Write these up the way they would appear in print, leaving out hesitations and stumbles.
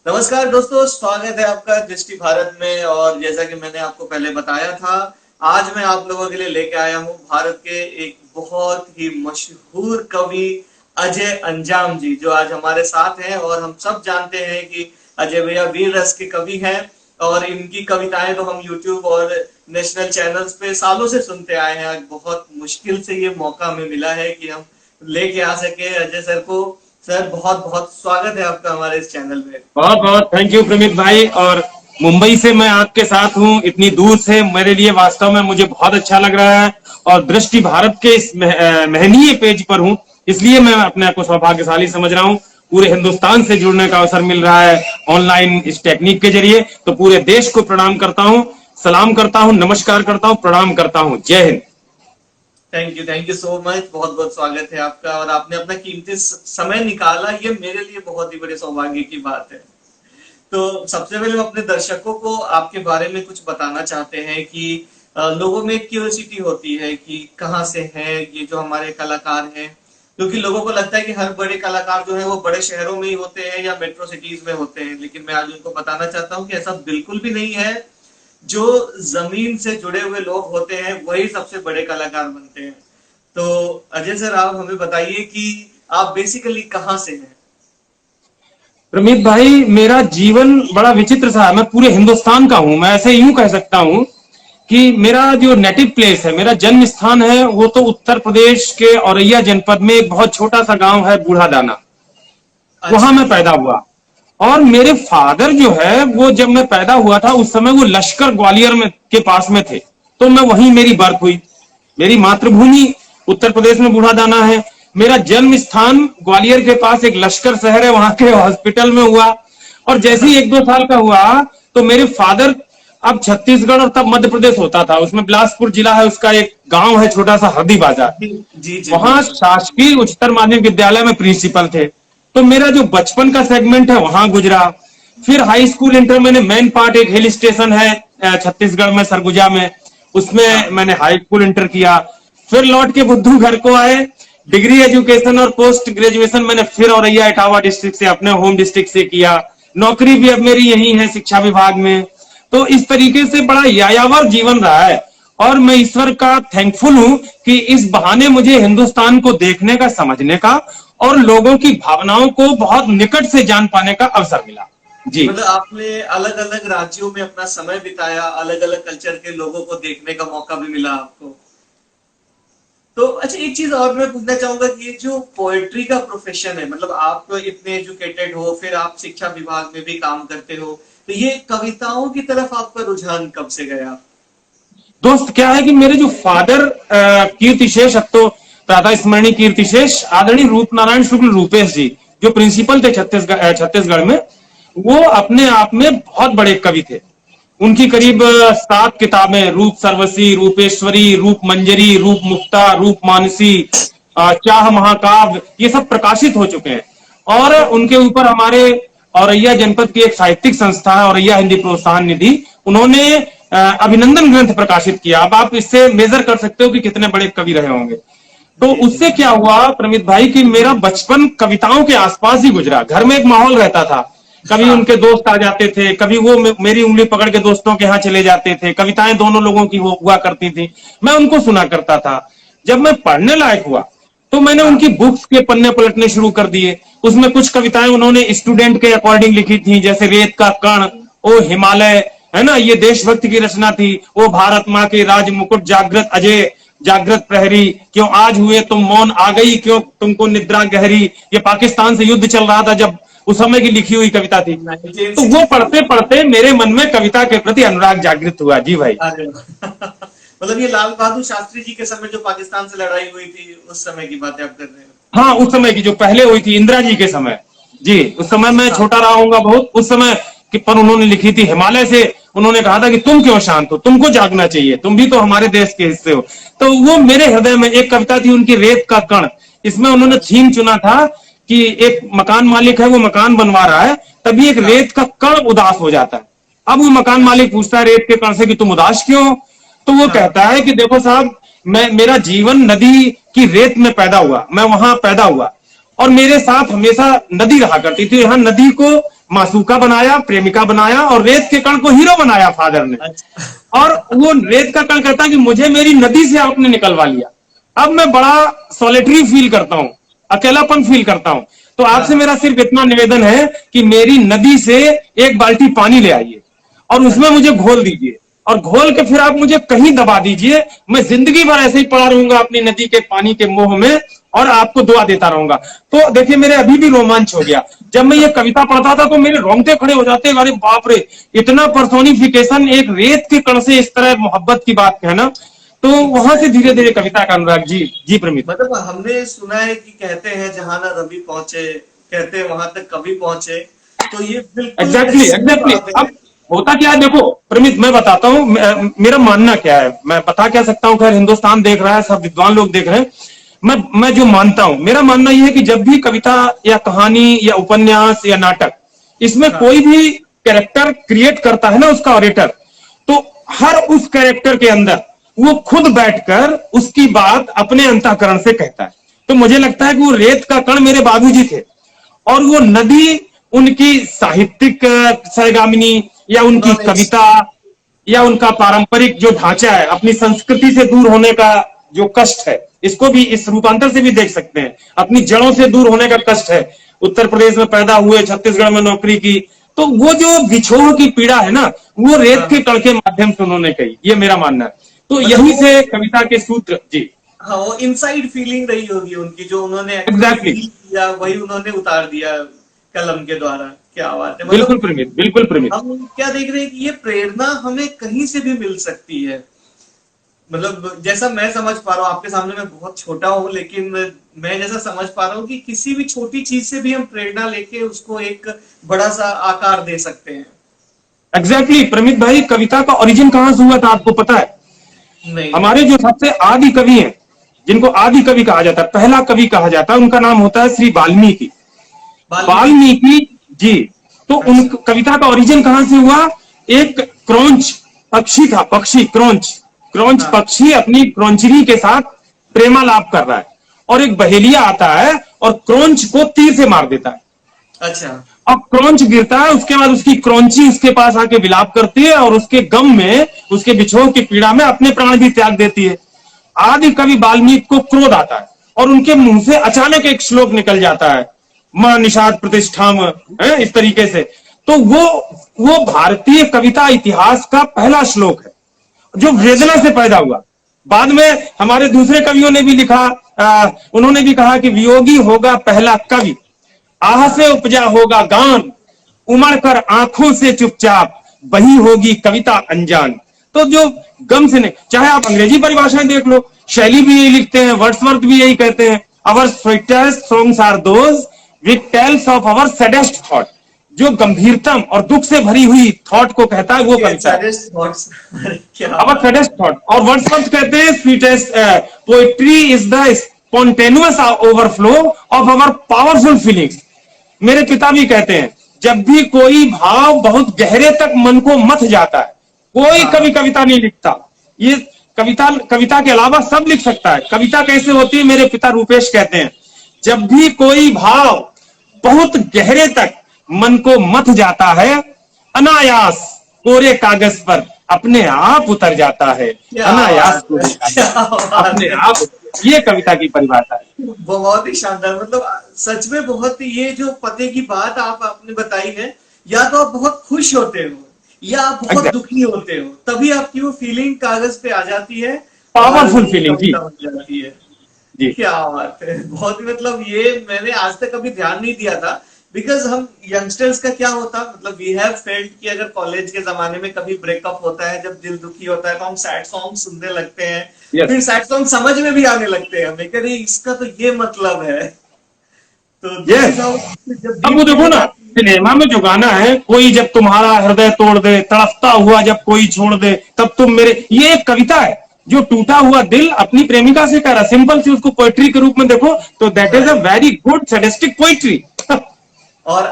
नमस्कार दोस्तों, स्वागत है आपका दृष्टि भारत में। और जैसा कि मैंने आपको पहले बताया था, आज मैं आप लोगों के लिए लेके आया हूँ भारत के एक बहुत ही मशहूर कवि अजय अंजाम जी, जो आज हमारे साथ हैं। और हम सब जानते हैं कि अजय भैया वीर रस के कवि हैं और इनकी कविताएं तो हम यूट्यूब और नेशनल चैनल्स पे सालों से सुनते आए हैं। आज बहुत मुश्किल से ये मौका हमें मिला है कि हम लेके आ सके अजय सर को। सर, बहुत बहुत स्वागत है आपका हमारे इस चैनल में। बहुत बहुत थैंक यू प्रमित भाई। और मुंबई से मैं आपके साथ हूँ, इतनी दूर से मेरे लिए वास्तव में मुझे बहुत अच्छा लग रहा है। और दृष्टि भारत के इस महनीय पेज पर हूँ, इसलिए मैं अपने आप को सौभाग्यशाली समझ रहा हूँ। पूरे हिंदुस्तान से जुड़ने का अवसर मिल रहा है ऑनलाइन इस टेक्निक के जरिए। तो पूरे देश को प्रणाम करता हूँ, सलाम करता हूँ, नमस्कार करता हूँ, प्रणाम करता हूँ। जय Hind. Thank you so much. बहुत बहुत स्वागत है आपका और आपने अपना कीमती समय निकाला, ये मेरे लिए बहुत ही बड़े सौभाग्य की बात है। तो सबसे पहले हम अपने दर्शकों को आपके बारे में कुछ बताना चाहते हैं कि लोगों में एक क्यूरियोसिटी होती है कि कहाँ से है ये जो हमारे कलाकार हैं। क्योंकि लोगों को लगता है कि हर बड़े कलाकार जो है वो बड़े शहरों में ही होते हैं या मेट्रो सिटीज में होते हैं, लेकिन मैं आज उनको बताना चाहता हूँ कि ऐसा बिल्कुल भी नहीं है। जो जमीन से जुड़े हुए लोग होते हैं वही सबसे बड़े कलाकार बनते हैं। तो अजय सर, आप हमें बताइए कि आप बेसिकली कहाँ से हैं। प्रमित भाई, मेरा जीवन बड़ा विचित्र सा है। मैं पूरे हिंदुस्तान का हूं। मैं ऐसे यूं कह सकता हूं कि मेरा जो नेटिव प्लेस है, मेरा जन्म स्थान है, वो तो उत्तर प्रदेश के औरैया जनपद में एक बहुत छोटा सा गांव है, बूढ़ा दाना। वहां अच्छा। मैं पैदा हुआ। और मेरे फादर जो है, वो जब मैं पैदा हुआ था उस समय वो लश्कर ग्वालियर में के पास में थे। तो मैं वहीं मेरी बर्थ हुई। मेरी मातृभूमि उत्तर प्रदेश में बूढ़ा दाना है। मेरा जन्म स्थान ग्वालियर के पास एक लश्कर शहर है, वहां के हॉस्पिटल में हुआ। और जैसे ही 1-2 साल का हुआ तो मेरे फादर, अब छत्तीसगढ़ और तब मध्य प्रदेश होता था, उसमें बिलासपुर जिला है, उसका एक गांव है छोटा सा हरदी बाजार। जी जी जी, वहां बिल्कुल। शासकीय उच्चतर माध्यमिक विद्यालय में प्रिंसिपल थे। तो मेरा जो बचपन का सेगमेंट है वहां गुजरा। फिर हाई स्कूल इंटर मैंने मेन पार्ट, एक हिल स्टेशन है छत्तीसगढ़ में, सरगुजा में, उसमें हाँ। मैंने हाई स्कूल इंटर किया। फिर लौट के बुद्धू घर को आए। डिग्री एजुकेशन और पोस्ट ग्रेजुएशन मैंने फिर औरैया इटावा डिस्ट्रिक्ट से, अपने होम डिस्ट्रिक्ट से किया। नौकरी भी अब मेरी यही है, शिक्षा विभाग में। तो इस तरीके से बड़ा यायावर जीवन रहा है। और मैं ईश्वर का थैंकफुल हूं कि इस बहाने मुझे हिंदुस्तान को देखने का, समझने का और लोगों की भावनाओं को बहुत निकट से जान पाने का अवसर मिला। जी। मतलब आपने अलग अलग राज्यों में अपना समय बिताया, अलग अलग कल्चर के लोगों को देखने का मौका भी मिला आपको। तो अच्छा, एक चीज और मैं पूछना चाहूंगा कि ये जो पोएट्री का प्रोफेशन है, मतलब आप तो इतने एजुकेटेड हो, फिर आप शिक्षा विभाग में भी काम करते हो, तो ये कविताओं की तरफ आपका रुझान कब से गया। दोस्त, क्या है कि मेरे जो फादर कीर्तिशेष, अब तो प्रातः स्मरणीय कीर्तिशेष आदरणीय रूप नारायण शुक्ल रूपेश जी, जो प्रिंसिपल थे छत्तीसगढ़ में, वो अपने आप में बहुत बड़े कवि थे। उनकी करीब 7 किताबें, रूप सर्वसी, रूपेश्वरी, रूप मंजरी, रूप मुक्ता, रूप मानसी, चाह महाकाव्य, ये सब प्रकाशित हो चुके हैं। और उनके ऊपर हमारे औरैया जनपद की एक साहित्यिक संस्था है, औरैया हिंदी प्रोत्साहन निधि, उन्होंने अभिनंदन ग्रंथ प्रकाशित किया। अब आप इससे मेजर कर सकते हो कि कितने बड़े कवि रहे होंगे। तो जी जी। उससे क्या हुआ प्रमित भाई कि मेरा बचपन कविताओं के आसपास ही गुजरा। घर में एक माहौल रहता था। कभी हाँ। उनके दोस्त आ जाते थे, कभी वो मेरी उंगली पकड़ के दोस्तों के यहाँ चले जाते थे। कविताएं दोनों लोगों की हुआ करती थी, मैं उनको सुना करता था। जब मैं पढ़ने लायक हुआ तो मैंने हाँ। उनकी बुक्स के पन्ने पलटने शुरू कर दिए। उसमें कुछ कविताएं उन्होंने स्टूडेंट के अकॉर्डिंग लिखी थी, जैसे रेत का कण, ओ हिमालय, है ना, ये देशभक्ति की रचना थी। ओ भारत माँ के राज मुकुट, जागृत अजय, जागृत प्रहरी, क्यों आज हुए तुम मौन, आ गई क्यों तुमको निद्रा गहरी। ये पाकिस्तान से युद्ध चल रहा था, जब उस समय की लिखी हुई कविता थी। तो वो 1964। पढ़ते पढ़ते मेरे मन में कविता के प्रति अनुराग जागृत हुआ। जी भाई। अरे मतलब ये लाल बहादुर शास्त्री जी के समय जो पाकिस्तान से लड़ाई हुई थी, उस समय की बातें आप कर रहे हो। हाँ, उस समय की जो पहले हुई थी इंदिरा जी के समय। जी, उस समय मैं हाँ। छोटा रहा हूंगा बहुत उस समय कि, पर उन्होंने लिखी थी हिमालय से। उन्होंने कहा था कि तुम क्यों शांत हो, तुमको जागना चाहिए, तुम भी तो हमारे देश के हिस्से हो। तो वो मेरे हृदय में एक कविता थी उनकी, रेत का कण। इसमें उन्होंने अच्छा। थीम चुना था कि एक मकान मालिक है, वो मकान बनवा रहा है, तभी एक हाँ। रेत का कण उदास हो जाता है। अब वो मकान अच्छा। मालिक पूछता है रेत के कण से कि तुम उदास क्यों हो। तो वो हाँ। कहता है कि देखो साहब, मेरा जीवन नदी की रेत में पैदा हुआ, मैं वहां पैदा हुआ और मेरे साथ हमेशा नदी रहा करती थी। यहाँ नदी को मासूका बनाया, प्रेमिका बनाया, और रेत के कण को हीरो बनाया फादर ने। अच्छा। और वो रेत का कण कहता है कि मुझे मेरी नदी से आपने निकलवा लिया, अब मैं बड़ा सॉलिटरी फील करता हूं, अकेलापन फील करता हूं। तो आपसे हाँ। मेरा सिर्फ इतना निवेदन है कि मेरी नदी से एक बाल्टी पानी ले आइए और उसमें मुझे घोल दीजिए, और घोल के फिर आप मुझे कहीं दबा दीजिए, मैं जिंदगी भर ऐसे ही पड़ा रहूंगा अपनी नदी के पानी के मोह में, और आपको दुआ देता रहूंगा। तो देखिए, मेरे अभी भी रोमांच हो गया जब मैं ये कविता पढ़ता था, तो मेरे रोंगटे खड़े हो जाते। अरे बाप रे, इतना पर्सोनिफिकेशन एक रेत के कण से इस तरह मोहब्बत की बात कहना। तो वहां से धीरे धीरे कविता का अनुराग जी। जी प्रमित। मतलब हमने सुना है कि कहते हैं जहां ना रवि पहुंचे, कहते हैं वहां तक कवि पहुंचे। तो ये बिल्कुल एग्जैक्टली सही एग्जैक्टली। बात अब है। होता क्या है, देखो प्रमित, मैं बताता हूं मेरा मानना क्या है, मैं बता क्या सकता हूं। खैर, हिंदुस्तान देख रहा है, सब विद्वान लोग देख रहे हैं। मैं जो मानता हूं, मेरा मानना यह है कि जब भी कविता या कहानी या उपन्यास या नाटक, इसमें हाँ। कोई भी कैरेक्टर क्रिएट करता है ना, उसका ऑडिटर, तो हर उस कैरेक्टर के अंदर वो खुद बैठकर उसकी बात अपने अंतःकरण से कहता है। तो मुझे लगता है कि वो रेत का कण मेरे बाबूजी थे, और वो नदी उनकी साहित्यिक सरगामिनी, या उनकी नॉलेज। कविता, या उनका पारंपरिक जो ढांचा है, अपनी संस्कृति से दूर होने का जो कष्ट है, इसको भी इस रूपांतर से भी देख सकते हैं। अपनी जड़ों से दूर होने का कष्ट है, उत्तर प्रदेश में पैदा हुए, छत्तीसगढ़ में नौकरी की, तो वो जो बिछोह की पीड़ा है ना, वो रेत के हाँ। कण के माध्यम से उन्होंने कही, ये मेरा मानना है। तो मतलब यहीं वो, से कविता के सूत्र जी। हाँ, वो इनसाइड फीलिंग रही होगी उनकी, जो उन्होंने एक्चुअली एग्जैक्टली। फील किया वही उन्होंने उतार दिया कलम के द्वारा। क्या बात है। बिल्कुल मतलब प्रमित, बिल्कुल प्रमित। हम क्या देख रहे हैं कि ये प्रेरणा हमें कहीं से भी मिल सकती है। मतलब जैसा मैं समझ पा रहा हूँ, आपके सामने मैं बहुत छोटा हूँ, लेकिन मैं जैसा समझ पा रहा हूँ कि किसी भी छोटी चीज से भी हम प्रेरणा लेके उसको एक बड़ा सा आकार दे सकते हैं। एग्जैक्टली प्रमित भाई, कविता का ओरिजिन कहां से हुआ था आपको पता है? नहीं। हमारे जो सबसे आदि कवि हैं, जिनको आदि कवि कहा जाता है, पहला कवि कहा जाता है, उनका नाम होता है श्री वाल्मीकि। वाल्मीकि। वाल्मीकि जी। तो उन अच्छा। कविता का ओरिजिन कहां से हुआ? एक क्रौंच पक्षी था, पक्षी क्रौंच, क्रौंच हाँ। पक्षी अपनी क्रौंचरी के साथ प्रेमालाप कर रहा है, और एक बहेलिया आता है और क्रौंच को तीर से मार देता है। अच्छा। अब क्रौंच गिरता है, उसके बाद उसकी क्रौंची उसके पास आके विलाप करती है, और उसके गम में, उसके बिछोह की पीड़ा में अपने प्राण भी त्याग देती है। आदि कवि वाल्मीकि को क्रोध आता है, और उनके मुंह से अचानक एक श्लोक निकल जाता है, मां निषाद प्रतिष्ठाम, है इस तरीके से। तो वो भारतीय कविता इतिहास का पहला श्लोक है, जो वेदना अच्छा। से पैदा हुआ। बाद में हमारे दूसरे कवियों ने भी लिखा, उन्होंने भी कहा कि वियोगी होगा पहला कवि, आह हाँ। से उपजा होगा गान, उमड़ कर आंखों से चुपचाप, वही होगी कविता अनजान। तो जो गम से नहीं, चाहे आप अंग्रेजी परिभाषाएं देख लो, शैली भी यही लिखते हैं, वर्ड्सवर्थ भी यही कहते हैं, our sweetest songs are those which tells of our saddest thought. जो गंभीरतम और दुख से भरी हुई थॉट को कहता है, वो कविता है, क्या अवर बात। Saddest thought. और वर्ड्सवर्थ कहते हैं, sweetest poetry is the spontaneous overflow of our powerful feelings. मेरे पिता भी कहते हैं, जब भी कोई भाव बहुत गहरे तक मन को मथ जाता है, कोई हाँ। कवि कविता नहीं लिखता। ये कविता कविता के अलावा सब लिख सकता है। कविता कैसे होती है, मेरे पिता रूपेश कहते हैं, जब भी कोई भाव बहुत गहरे तक मन को मथ जाता है, अनायास कोरे कागज पर अपने आप उतर जाता है, क्या अनायास बात है। कोरे कागज क्या पर बात अपने है। आप। ये कविता की परिभाषा है। बहुत ही शानदार। मतलब सच में बहुत ही, ये जो पते की बात आपने बताई है, या तो आप बहुत खुश होते हो या आप बहुत एग्जैक्ट, दुखी होते हो, तभी आपकी वो फीलिंग कागज पे आ जाती है और पावरफुल वो फीलिंग जी। कविता बन जाती है। जी। क्या बात है। बहुत ही, मतलब ये मैंने आज तक कभी ध्यान नहीं दिया था। बिकॉज हम यंगस्टर्स का क्या होता, मतलब वी हैव फेल्ट कि अगर कॉलेज के जमाने में कभी ब्रेकअप होता है, जब दिल दुखी होता है, तो हम सैड सॉन्ग सुनने लगते हैं। यस। फिर सैड सॉन्ग समझ में भी आने लगते हैं हमें, अरे इसका तो ये मतलब है। तो दिस इज यस। हाउ, जब अब वो डीप देखो फीलिंग ना, आती है। सिनेमा में जो गाना है, कोई जब तुम्हारा हृदय तोड़ दे, तड़पता हुआ जब कोई छोड़ दे, तब तुम मेरे, ये एक कविता है। जो टूटा हुआ दिल अपनी प्रेमिका से कह रहा, सिंपल सी उसको पोएट्री के रूप में देखो, तो that is a right. Very good sadistic poetry. और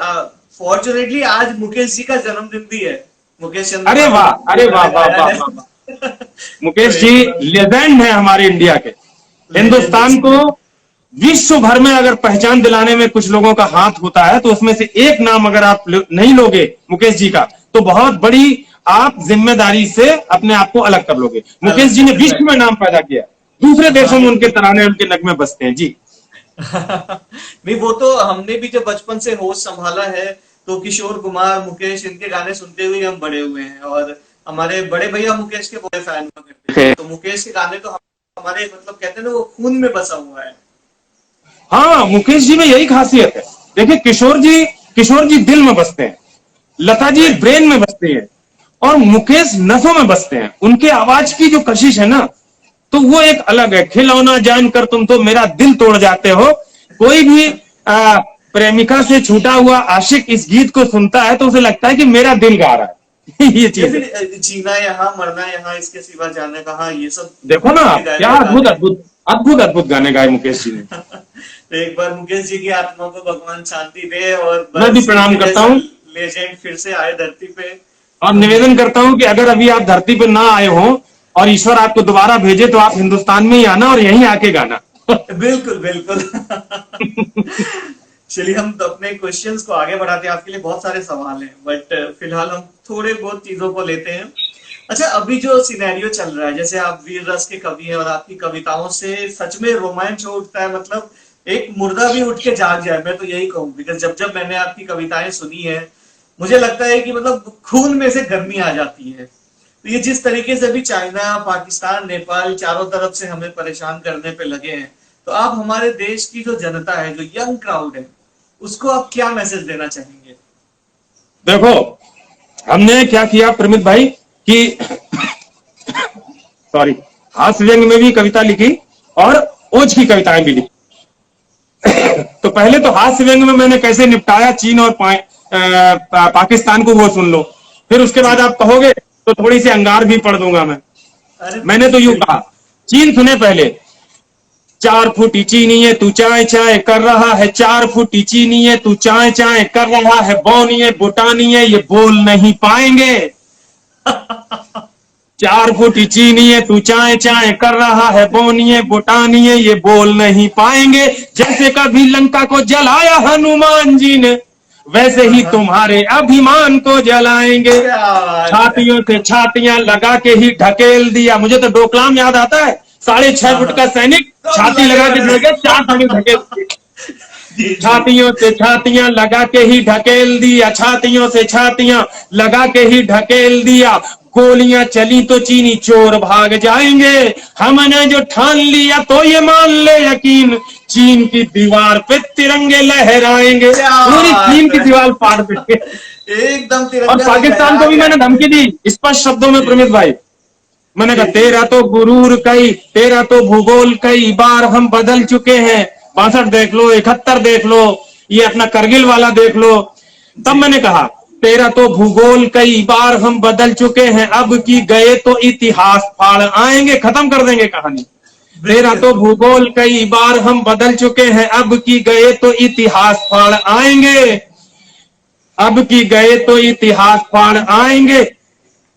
फॉर्चुनेटली आज मुकेश जी का जन्मदिन भी है। मुकेश अरे चंद्रपाल वाह, अरे वाह वाह आया वाह है। वाह। तो मुकेश जी एकदम लेजेंड है हमारे इंडिया के, लेजेंड। हिंदुस्तान को विश्व भर में अगर पहचान दिलाने में कुछ लोगों का हाथ होता है, तो उसमें से एक नाम अगर आप नहीं लोगे मुकेश जी का, तो बहुत बड़ी आप जिम्मेदारी से अपने आप को अलग कर लोगे। मुकेश जी ने विश्व में नाम पैदा किया, दूसरे देशों में उनके तराने, उनके नगमे बजते हैं जी। नहीं, वो तो हमने भी जब बचपन से होश संभाला है, तो किशोर कुमार, मुकेश, इनके गाने सुनते हुए हम बड़े हुए हैं। और हमारे बड़े भैया मुकेश के बड़े फैन हुआ करते थे, तो मुकेश के गाने तो हमारे मतलब कहते हैं ना, वो खून में बसा हुआ है। हाँ, मुकेश जी में यही खासियत है। देखिए, किशोर जी दिल में बसते हैं, लता जी ब्रेन में बसते हैं, और मुकेश नसों में बसते हैं। उनके आवाज की जो कशिश है ना, तो वो एक अलग है। खिलौना जानकर तुम तो मेरा दिल तोड़ जाते हो। कोई भी प्रेमिका से छूटा हुआ आशिक इस गीत को सुनता है तो उसे लगता है कि मेरा दिल गा रहा है। ये चीज है। फिर जीना यहाँ मरना यहाँ, इसके सिवा जाने कहाँ, ये सब देखो ना, क्या अद्भुत अद्भुत अद्भुत अद्भुत गाने गाए मुकेश जी ने। तो एक बार मुकेश जी की आत्मा को भगवान शांति दे, और मैं भी प्रणाम करता हूँ लेजेंड फिर से आए धरती पे। और निवेदन करता हूं कि अगर अभी आप धरती पे ना आए हो और ईश्वर आपको दोबारा भेजे, तो आप हिंदुस्तान में ही आना और यहीं आके गाना। बिल्कुल बिल्कुल। चलिए, हम तो अपने क्वेश्चंस को आगे बढ़ाते हैं। आपके लिए बहुत सारे सवाल हैं, बट फिलहाल हम थोड़े बहुत चीजों को लेते हैं। अच्छा, अभी जो सिनेरियो चल रहा है, जैसे आप वीर रस के कवि हैं और आपकी कविताओं से सच में रोमांच हो उठता है, मतलब एक मुर्दा भी उठ के जाग जाए, मैं तो यही कहूँ। बिकॉज जब जब मैंने आपकी कविताएं सुनी है, मुझे लगता है कि मतलब खून में से गर्मी आ जाती है। तो ये जिस तरीके से अभी चाइना, पाकिस्तान, नेपाल चारों तरफ से हमें परेशान करने पे लगे हैं, तो आप हमारे देश की जो जनता है, जो यंग क्राउड है, उसको आप क्या मैसेज देना चाहेंगे? देखो, हमने क्या किया प्रमित भाई कि सॉरी, हास्य व्यंग में भी कविता लिखी और ओज की कविताएं भी लिखी। तो पहले तो हास्य व्यंग में मैंने कैसे निपटाया चीन और पाकिस्तान को, वो सुन लो। फिर उसके बाद आप कहोगे तो थोड़ी सी अंगार भी पढ़ दूंगा मैं। अरे मैंने तो यूं कहा, चीन सुने पहले। 4 फुटी चीनी है तू चाय चाय कर रहा है, 4 फुटी चीनी है तू चाय चाय कर रहा है, बौनी है बुटानी है ये बोल नहीं पाएंगे। 4 फुटी चीनी है तू चाय चाय कर रहा है, बौनी है बुटानी है ये बोल नहीं पाएंगे। जैसे कभी लंका को जलाया हनुमान जी ने, वैसे ही तुम्हारे अभिमान को जलाएंगे। छातियों से छातियां लगा के ही ढकेल दिया। मुझे तो डोकलाम याद आता है, 6.5 फुट का सैनिक छाती लगा के ढल गया, 4 सैनिक ढकेल दिए। छातियों से छातियां लगा के ही ढकेल दिया, छातियों से छातियां लगा के ही ढकेल दिया। गोलियां चली तो चीनी चोर भाग जाएंगे। हमने जो ठान लिया तो ये मान ले यकीन, चीन की दीवार पे तिरंगे लहराएंगे। पूरी चीन की दीवार फाड़ देंगे एकदम और तिरंगा पाकिस्तान को भी मैंने धमकी दी स्पष्ट शब्दों में प्रमित भाई। मैंने कहा तेरा तो गुरूर कई, तेरा तो भूगोल कई बार हम बदल चुके हैं। 62 देख लो, 71 देख लो, ये अपना करगिल वाला देख लो। तब मैंने कहा तेरा तो भूगोल कई बार हम बदल चुके हैं, अब की गए तो इतिहास फाड़ आएंगे, खत्म कर देंगे कहानी। तेरा तो भूगोल कई बार हम बदल चुके हैं, अब की गए तो इतिहास फाड़ आएंगे, अब की गए तो इतिहास फाड़ आएंगे।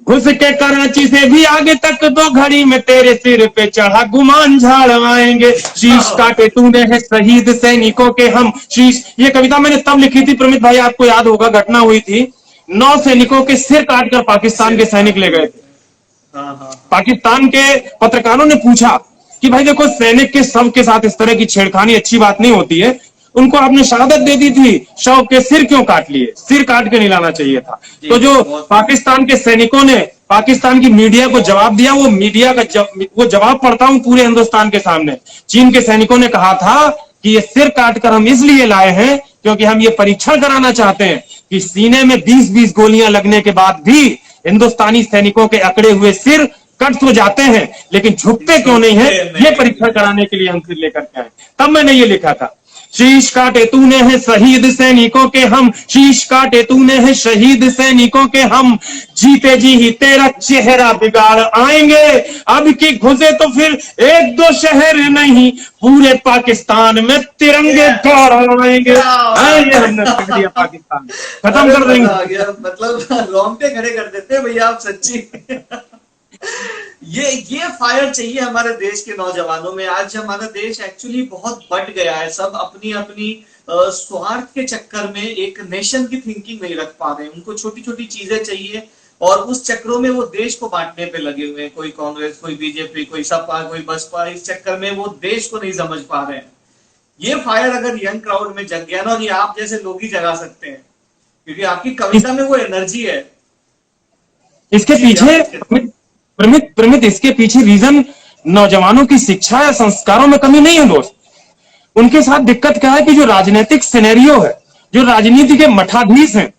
घुस के कराची से भी आगे तक दो घड़ी में तेरे सिर पे चढ़ा गुमान झाड़ आएंगे। शीश काटे तूने है शहीद सैनिकों के हम शीश। ये कविता मैंने तब लिखी थी प्रमित भाई, आपको याद होगा, घटना हुई थी 9 सैनिकों के सिर काटकर पाकिस्तान के सैनिक ले गए थे। पाकिस्तान के पत्रकारों ने पूछा कि भाई देखो, सैनिक के शव के साथ इस तरह की छेड़खानी अच्छी बात नहीं होती है, उनको आपने शहादत दे दी थी, शव के सिर क्यों काट लिए? सिर काट के नहीं लाना चाहिए था। तो जो पाकिस्तान के सैनिकों ने पाकिस्तान की मीडिया को जवाब दिया, वो मीडिया का वो जवाब पढ़ता हूं पूरे हिंदुस्तान के सामने। चीन के सैनिकों ने कहा था कि ये सिर काटकर हम इसलिए लाए हैं क्योंकि हम ये परीक्षण कराना चाहते हैं कि सीने में 20-20 गोलियां लगने के बाद भी हिंदुस्तानी सैनिकों के अकड़े हुए सिर कट तो जाते हैं लेकिन झुकते क्यों नहीं है, ये परीक्षण कराने के लिए हम सिर लेकर के आए। तब मैंने ये लिखा था, शीश काटे तूने है शहीद सैनिकों के हम, शीश काटे तूने है शहीद सैनिकों के हम, जीते जी ही तेरा चेहरा बिगाड़ आएंगे। अब की घुसे तो फिर 1-2 शहर नहीं, पूरे पाकिस्तान में तिरंगे गाड़ आएंगे। ये हमने कह दिया, पाकिस्तान खत्म कर देंगे। मतलब रोंगटे खड़े कर देते हैं भैया आप, सच्ची। ये फायर चाहिए हमारे देश के नौजवानों में। आज हमारा देश एक्चुअली बहुत बढ़ गया है, सब अपनी अपनी स्वार्थ के चक्कर में एक नेशन की थिंकिंग नहीं रख पा रहे हैं। उनको छोटी छोटी चीजें चाहिए और उस चक्रों में वो देश को बांटने पे लगे हुए हैं। कोई कांग्रेस, कोई बीजेपी, कोई सपा, कोई बसपा, इस चक्कर में वो देश को नहीं समझ पा रहे हैं। ये फायर अगर यंग क्राउड में जग गया ना, और ये आप जैसे लोग ही जगा सकते हैं, क्योंकि आपकी कविता में वो एनर्जी है। इसके पीछे प्रमित इसके पीछे रीजन नौजवानों की शिक्षा या संस्कारों में कमी नहीं है दोस्त। उनके साथ दिक्कत क्या है कि जो राजनीतिक सिनेरियो है, जो राजनीति के मठाधीश हैं,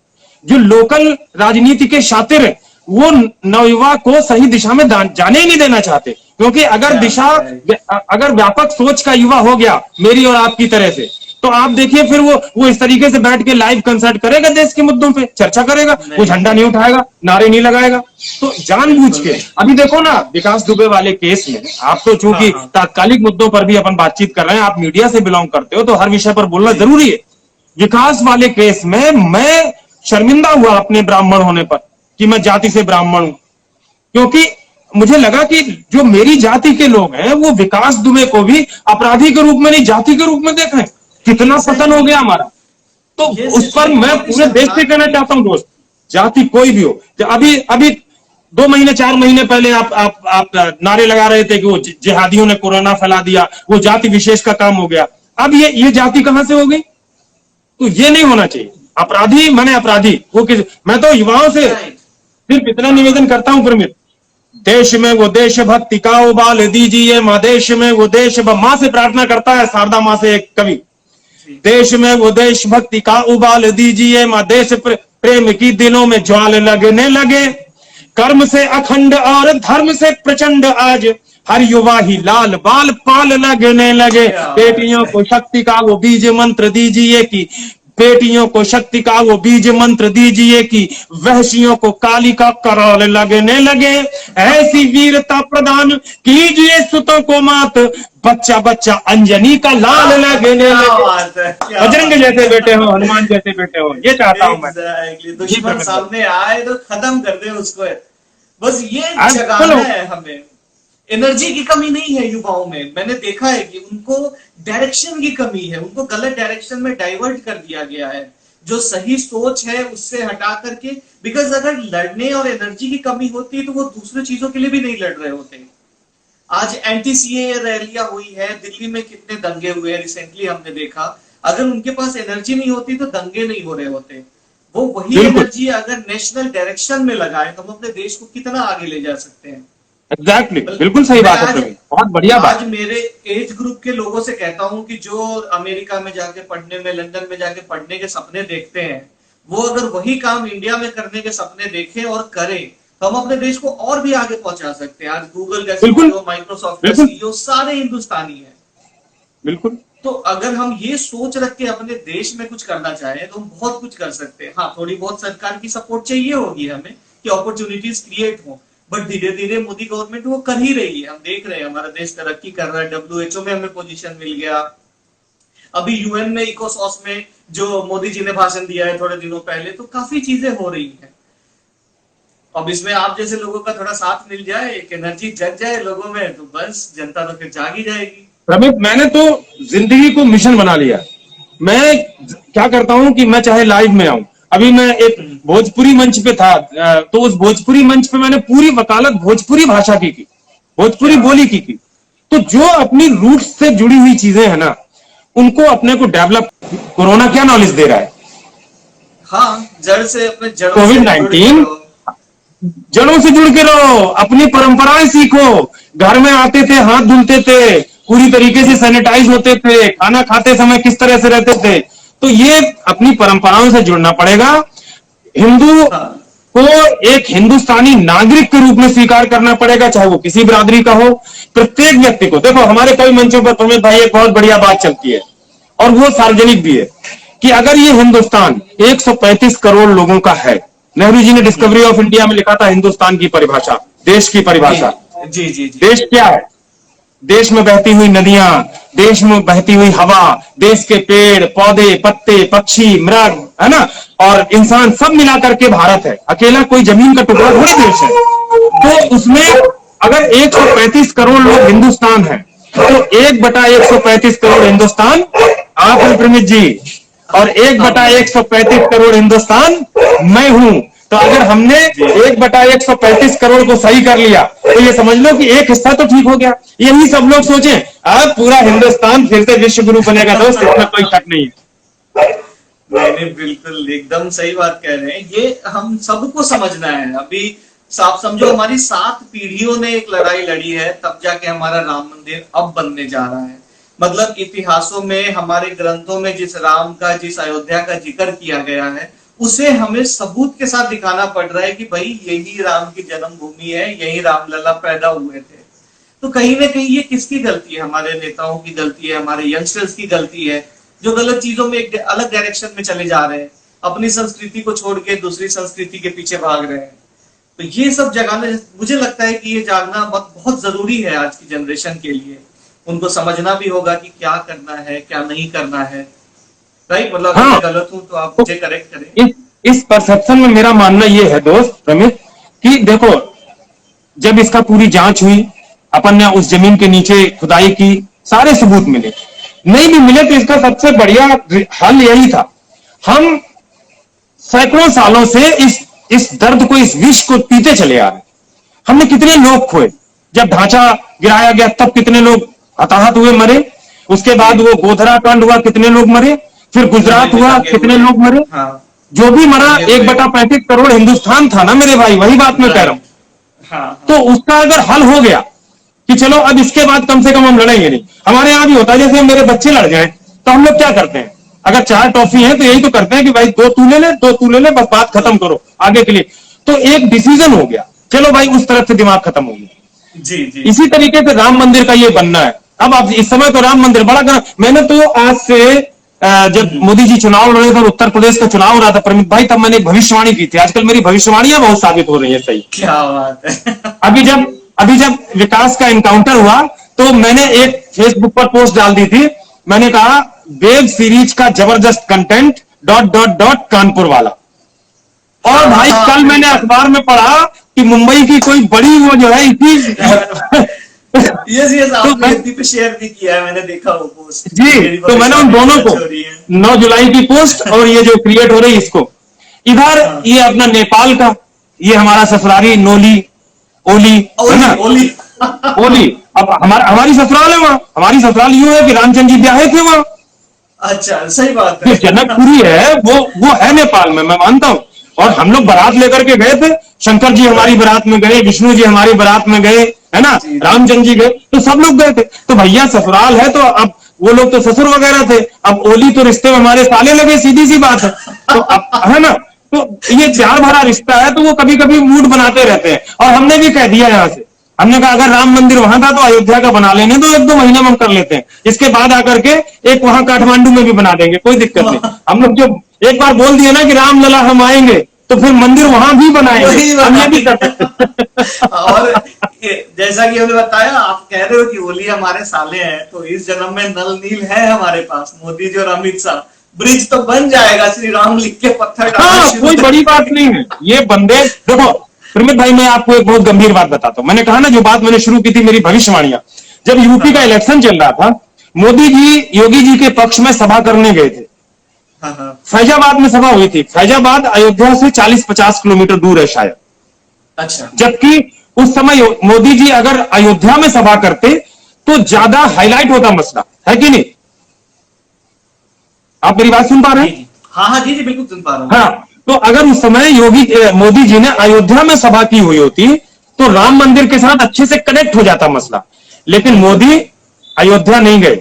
जो लोकल राजनीति के शातिर हैं, वो नवयुवा को सही दिशा में जाने ही नहीं देना चाहते। क्योंकि अगर व्यापक सोच का युवा हो गया मेरी और आपकी तरह से, तो आप देखिए फिर वो इस तरीके से बैठ के लाइव कंसर्ट करेगा, देश के मुद्दों पे चर्चा करेगा, वो झंडा नहीं उठाएगा, नारे नहीं लगाएगा। तो जानबूझ के अभी देखो ना विकास दुबे वाले केस में, आप तो चूंकि तात्कालिक मुद्दों पर भी अपन बातचीत कर रहे हैं, आप मीडिया से बिलोंग करते हो तो हर विषय पर बोलना जरूरी है। विकास वाले केस में मैं शर्मिंदा हुआ अपने ब्राह्मण होने पर कि मैं जाति से ब्राह्मण हूं, क्योंकि मुझे लगा कि जो मेरी जाति के लोग हैं वो विकास दुबे को भी अपराधी के रूप में नहीं जाति के रूप में देख रहे हैं। कितना पतन हो गया हमारा। तो उस पर मैं पूरे देश से कहना चाहता हूं दोस्त, जाति कोई भी हो। अभी 2 महीने 4 महीने पहले आप नारे लगा रहे थे कि वो जिहादियों ने कोरोना फैला दिया, वो जाति विशेष का काम हो गया। अब ये जाति कहां से हो गई? तो ये नहीं होना चाहिए। अपराधी माने अपराधी वो मैं तो युवाओं से सिर्फ इतना निवेदन करता हूं प्रमित, देश में वो देशभक्ति का उबाल दीजिए माँ, देश में वो देश माँ से प्रार्थना करता है शारदा माँ से एक कवि, देश में वो देशभक्ति का उबाल दीजिए माँ, देश प्रेम की दिलों में ज्वाल लगने लगे, कर्म से अखंड और धर्म से प्रचंड आज हर युवा ही लाल बाल पाल लगने लगे, बेटियों को शक्ति का वो बीज मंत्र दीजिए कि बेटियों को शक्ति का वो बीज मंत्र दीजिए कि वहशियों को काली का कराल लगने लगे, ऐसी वीरता प्रदान कीजिए सुतों को मात, बच्चा बच्चा अंजनी का लाल लगने लगे, बजरंग जैसे बेटे हो, हनुमान जैसे बेटे हो। ये चाहता हूं मैं। दुश्मन सामने आए तो खत्म कर दे उसको, बस ये जगाना है हमें। एनर्जी की कमी नहीं है युवाओं में, मैंने देखा है कि उनको डायरेक्शन की कमी है, उनको गलत डायरेक्शन में डाइवर्ट कर दिया गया है, जो सही सोच है उससे हटा करके। बिकॉज अगर लड़ने और एनर्जी की कमी होती है तो वो दूसरी चीजों के लिए भी नहीं लड़ रहे होते। आज एंटी सीए रैलियां हुई है, दिल्ली में कितने दंगे हुए रिसेंटली हमने देखा। अगर उनके पास एनर्जी नहीं होती तो दंगे नहीं हो रहे होते। वो वही एनर्जी अगर नेशनल डायरेक्शन में लगाए तो हम अपने देश को कितना आगे ले जा सकते हैं। एग्जैक्टली बिल्कुल सही बात है, बहुत बढ़िया बात। आज मेरे एज ग्रुप के लोगों से कहता हूं कि जो अमेरिका में जाके पढ़ने में, लंदन में जाके पढ़ने के सपने देखते हैं, वो अगर वही काम इंडिया में करने के सपने देखें और करें तो हम अपने देश को और भी आगे पहुंचा सकते हैं। आज गूगल का सीईओ, माइक्रोसॉफ्ट का सीईओ सारे हिंदुस्तानी है। बिल्कुल। तो अगर हम ये सोच रख के अपने देश में कुछ करना चाहें तो हम बहुत कुछ कर सकते हैं। हाँ, थोड़ी बहुत सरकार की सपोर्ट चाहिए होगी हमें कि अपॉर्चुनिटीज क्रिएट हो, बट धीरे धीरे मोदी गवर्नमेंट वो कर ही रही है। हम देख रहे हैं हमारा देश तरक्की कर रहा है, WHO में हमें पोजीशन मिल गया, अभी UN में इकोसॉस में जो मोदी जी ने भाषण दिया है थोड़े दिनों पहले, तो काफी चीजें हो रही हैं। अब इसमें आप जैसे लोगों का थोड़ा साथ मिल जाए, एक एनर्जी जग जाए लोगों में, तो बस जनता तो फिर जाग ही जाएगी। रमित, मैंने तो जिंदगी को मिशन बना लिया। मैं क्या करता हूं कि मैं चाहे लाइव में आऊं, अभी मैं एक भोजपुरी मंच पे था, तो उस भोजपुरी मंच पे मैंने पूरी वकालत भोजपुरी भाषा की भोजपुरी बोली की। तो जो अपनी रूट्स से जुड़ी हुई चीजें हैं ना, उनको अपने को डेवलप। कोरोना क्या नॉलेज दे रहा है? हाँ, जड़ से अपने कोविड-19 जड़ों से जुड़ के रहो, अपनी परंपराएं सीखो। घर में आते थे, हाथ धुलते थे, पूरी तरीके से सैनिटाइज होते थे, खाना खाते समय किस तरह से रहते थे। तो ये अपनी परंपराओं से जुड़ना पड़ेगा। हिंदू को एक हिंदुस्तानी नागरिक के रूप में स्वीकार करना पड़ेगा, चाहे वो किसी बिरादरी का हो। प्रत्येक व्यक्ति को, देखो हमारे कई मंचों पर प्रमित भाई एक बहुत बढ़िया बात चलती है और वो सार्वजनिक भी है कि अगर ये हिंदुस्तान 135 करोड़ लोगों का है, नेहरू जी ने डिस्कवरी ऑफ इंडिया में लिखा था हिंदुस्तान की परिभाषा, देश की परिभाषा। जी। देश क्या है? देश में बहती हुई नदियां, देश में बहती हुई हवा, देश के पेड़ पौधे, पत्ते, पक्षी, मृग, है ना, और इंसान, सब मिला करके भारत है। अकेला कोई जमीन का टुकड़ा थोड़ी देश है। तो उसमें अगर 135 करोड़ लोग हिंदुस्तान है, तो 1/135 करोड़ हिंदुस्तान आप हैं प्रमित जी, और 1/135 करोड़ हिंदुस्तान मैं हूं। तो अगर हमने 1/135 करोड़ को सही कर लिया, तो ये समझ लो कि एक हिस्सा तो ठीक हो गया। यही सब लोग सोचें, अब पूरा हिंदुस्तान फिर से विश्व गुरु बनेगा दोस्त, इसमें कोई शक नहीं है। नहीं, बिल्कुल एकदम सही बात कह रहे हैं। ये हम सबको समझना है। अभी साफ समझो, हमारी 7 पीढ़ियों ने एक लड़ाई लड़ी है, तब जाके हमारा राम मंदिर अब बनने जा रहा है। मतलब इतिहासों में, हमारे ग्रंथों में जिस राम का, जिस अयोध्या का जिक्र किया गया है, उसे हमें सबूत के साथ दिखाना पड़ रहा है कि भाई यही राम की जन्मभूमि है, यही रामलला पैदा हुए थे। तो कहीं ना कहीं ये किसकी गलती है? हमारे नेताओं की गलती है, हमारे यंगस्टर्स की गलती है, जो गलत चीजों में एक अलग डायरेक्शन में चले जा रहे हैं, अपनी संस्कृति को छोड़ के दूसरी संस्कृति के पीछे भाग रहे हैं। तो ये सब जगाना, मुझे लगता है कि ये जागना बहुत जरूरी है आज की जनरेशन के लिए। उनको समझना भी होगा कि क्या करना है, क्या नहीं करना है। राइट? मतलब अगर मैं गलत हूं तो आप मुझे करेक्ट करें। इस परसेप्शन में मेरा मानना ये है दोस्त रमित, कि देखो, जब इसका पूरी जांच हुई, अपन ने उस जमीन के नीचे खुदाई की, सारे सबूत मिले, नहीं भी मिले तो इसका सबसे बढ़िया हल यही था, हम सैकड़ों सालों से इस दर्द को, इस विष को पीते चले आ रहे। हमने कितने लोग खोए, जब ढांचा गिराया गया तब कितने लोग हताहत हुए, मरे। उसके बाद वो गोधरा कांड हुआ, कितने लोग मरे। फिर गुजरात हुआ, कितने लोग मरे। जो भी मरा, 1/35 करोड़ हिंदुस्तान था ना मेरे भाई, वही बात मैं कह रहा हूं। तो उसका अगर हल हो गया कि चलो अब इसके बाद कम से कम हम लड़ेंगे नहीं। हमारे यहां भी होता है, जैसे मेरे बच्चे लड़ जाए तो हम लोग क्या करते हैं, अगर 4 टॉफी है तो यही तो करते हैं कि भाई 2 तू ले ले, 2 तू ले ले, बस बात खत्म करो आगे के लिए। तो एक डिसीजन हो गया, चलो भाई उस तरफ से दिमाग खत्म हो गया। जी जी। इसी तरीके से राम मंदिर का ये बनना है। अब आप इस समय तो राम मंदिर बड़ा करना, मैंने तो आज से जब मोदी जी चुनाव लड़े थे, उत्तर प्रदेश का चुनाव हो रहा था प्रमित भाई, तब मैंने एक भविष्यवाणी की थी। आजकल मेरी भविष्यवाणियां बहुत साबित हो रही है सही। क्या बात है। अभी जब विकास का एनकाउंटर हुआ, तो मैंने एक फेसबुक पर पोस्ट डाल दी थी। मैंने कहा, वेब सीरीज का जबरदस्त कंटेंट ... कानपुर वाला। और भाई कल मैंने अखबार में पढ़ा कि मुंबई की कोई बड़ी वो जो है यस आपने एफबी पे शेयर भी किया है, मैंने देखा वो पोस्ट जी। तो मैंने उन दोनों को 9 जुलाई की पोस्ट और ये जो क्रिएट हो रही है इसको, इधर ये अपना नेपाल का, ये हमारा ससुरारी नोली ओली है ना, ओली। अब हमारी ससुराल है वहां, हमारी ससुराल यूं है कि रामचंद्र जी ब्याहे थे वहां। अच्छा, सही बात है। जनकपुरी है वो है नेपाल में, मैं मानता हूं। और हम लोग बारात लेकर के गए थे, शंकर जी हमारी बारात में गए, विष्णु जी हमारी बारात में गए, है ना, रामचंद्र जी गए, तो सब लोग गए थे। तो भैया ससुराल है, तो अब वो लोग तो ससुर वगैरह थे, अब ओली तो रिश्ते में हमारे साले लगे, सीधी सी बात है। तो अब है ना, तो ये प्यार भरा रिश्ता है, तो वो कभी कभी मूड बनाते रहते हैं। और हमने भी कह दिया यहां से, हमने कहा अगर राम मंदिर वहां था तो अयोध्या का बना लेने दो, 1-2 महीने में हम कर लेते हैं। इसके बाद आकर के एक वहां काठमांडू में भी बना देंगे, कोई दिक्कत नहीं। हम लोग जो एक बार बोल दिया ना कि रामलला हम आएंगे, तो फिर मंदिर वहां भी बनाएंगे, हम ये भी कर सकते। और जैसा कि हमने बताया, आप कह रहे हो कि ओली हमारे साले हैं, तो इस जन्म में नल नील है हमारे पास, मोदी जी और अमित शाह। ब्रिज तो बन जाएगा, श्री राम लिख के पत्थर डालना, कोई बड़ी बात नहीं है। ये बंदे देखो प्रमित भाई, मैं आपको एक बहुत गंभीर बात बताता हूं। मैंने कहा ना, जो बात मैंने शुरू की थी मेरी भविष्यवाणियां, जब यूपी का इलेक्शन चल रहा था, मोदी जी योगी जी के पक्ष में सभा करने गए थे। फैजाबाद में सभा हुई थी। फैजाबाद अयोध्या से 40-50 किलोमीटर दूर है शायद। अच्छा। जबकि उस समय मोदी जी अगर अयोध्या में सभा करते तो ज्यादा हाईलाइट होता मसला, है कि नहीं? आप मेरी बात सुन पा रहे हैं? हाँ जी बिल्कुल सुन पा रहा हूँ। हाँ, तो अगर उस समय मोदी जी ने अयोध्या में सभा की हुई होती तो राम मंदिर के साथ अच्छे से कनेक्ट हो जाता मसला। लेकिन मोदी अयोध्या नहीं गए,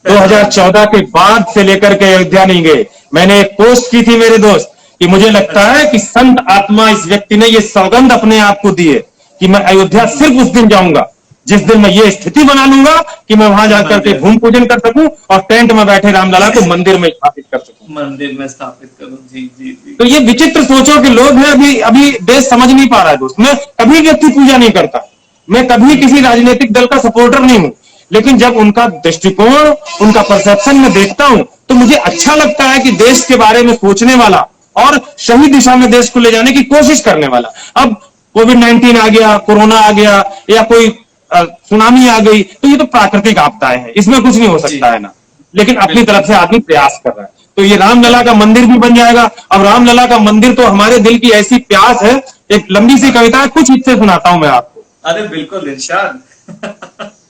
2014 के बाद से लेकर के अयोध्या नहीं गए। मैंने एक पोस्ट की थी मेरे दोस्त कि मुझे लगता है कि संत आत्मा इस व्यक्ति ने ये सौगंध अपने आप को दी है कि मैं अयोध्या सिर्फ उस दिन जाऊंगा जिस दिन मैं ये स्थिति बना लूंगा कि मैं वहां जाकर के भूमि पूजन कर सकूं और टेंट में बैठे रामलला को मंदिर में स्थापित कर सकूं, मंदिर में स्थापित करूं। जी जी जी। तो ये विचित्र सोचों के लोग हैं। अभी देश समझ नहीं पा रहा है दोस्त। मैं कभी व्यक्ति पूजा नहीं करता, मैं कभी किसी राजनीतिक दल का सपोर्टर नहीं हूं, लेकिन जब उनका दृष्टिकोण, उनका परसेप्शन में देखता हूं तो मुझे अच्छा लगता है कि देश के बारे में सोचने वाला और सही दिशा में देश को ले जाने की कोशिश करने वाला। अब कोविड-19 आ गया, कोरोना आ गया, या कोई सुनामी आ गई, तो ये तो प्राकृतिक आपदाएं हैं, इसमें कुछ नहीं हो सकता है ना। लेकिन अपनी तरफ से आदमी प्रयास कर रहा है, तो ये रामलला का मंदिर भी बन जाएगा। अब रामलला का मंदिर तो हमारे दिल की ऐसी प्यास है, एक लंबी सी कविता है, कुछ हिस्से सुनाता हूं मैं आपको। अरे बिल्कुल इरशाद।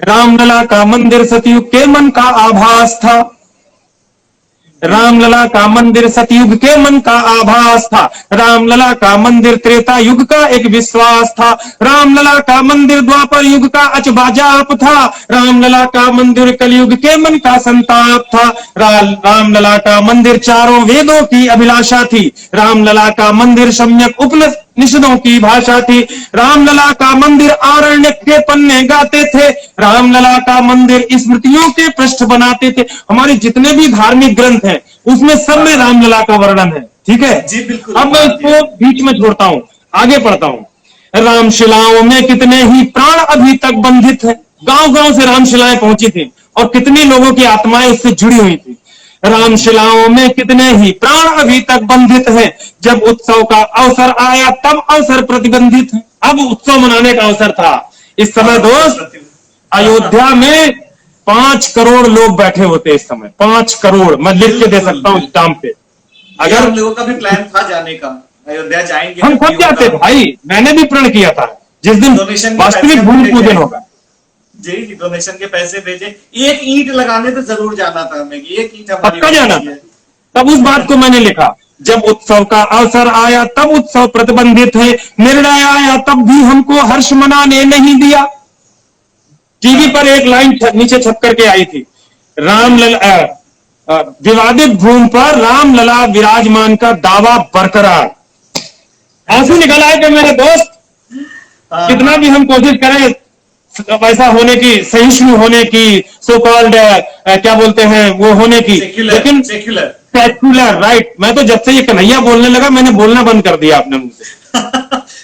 रामलला का मंदिर सतयुग के मन का आभास था, रामलला का मंदिर सतयुग के मन का आभास था, रामलला का मंदिर त्रेता युग का एक विश्वास था, रामलला का मंदिर द्वापर युग का अचबाजाप था, रामलला का मंदिर कलयुग के मन का संताप था, रामलला का मंदिर चारों वेदों की अभिलाषा थी, रामलला का मंदिर सम्यक उपनिषदों की भाषा थी, रामलला का मंदिर आरण्य के पन्ने गाते थे, रामलला का मंदिर स्मृतियों के पृष्ठ बनाते थे। हमारे जितने भी धार्मिक ग्रंथ हैं उसमें सब में रामलला का वर्णन है, ठीक है जी बिल्कुल। अब मैं इसको बीच में छोड़ता हूं, आगे पढ़ता हूं। रामशिलाओं में कितने ही प्राण अभी तक बंधित हैं, गांव गांव से रामशिलाएं पहुंची थी और कितने लोगों की आत्माएं उससे जुड़ी हुई थी। रामशिलाओं में कितने ही प्राण अभी तक बंधित हैं, जब उत्सव का अवसर आया तब अवसर प्रतिबंधित है। अब उत्सव मनाने का अवसर था। इस समय दोस्त अयोध्या में 5 करोड़ लोग बैठे होते इस समय, 5 करोड़, मैं लिख के दे सकता हूं स्टाम्प पे। अगर अगर हम लोगों का भी प्लान था जाने का, अयोध्या जाएंगे हम सब जाते भाई, मैंने भी प्रण किया था जिस दिन डोनेशन के वास्तविक पैसे भूमि भेजे। पूजन होगा। जी डोनेशन के पैसे भेजे, एक ईंट लगाने तो जरूर जाना था हमें, एक ईंट हमारी पक्का जाना था। तब उस बात को मैंने लिखा, जब उत्सव का अवसर आया तब उत्सव प्रतिबंधित है, निर्णय आया तब भी हमको हर्ष मनाने नहीं दिया। टीवी पर एक लाइन नीचे छप करके आई थी, रामलला विवादित भूमि पर रामलला विराजमान का दावा बरकरार। आंसू निकल आए कि मेरे दोस्त, कितना भी हम कोशिश करें वैसा होने की, सहिष्णु होने की, सो कॉल्ड क्या बोलते हैं वो होने की, लेकिन सेक्युलर राइट। मैं तो जब से ये कन्हैया बोलने लगा मैंने बोलना बंद कर दिया अपने मुंह से।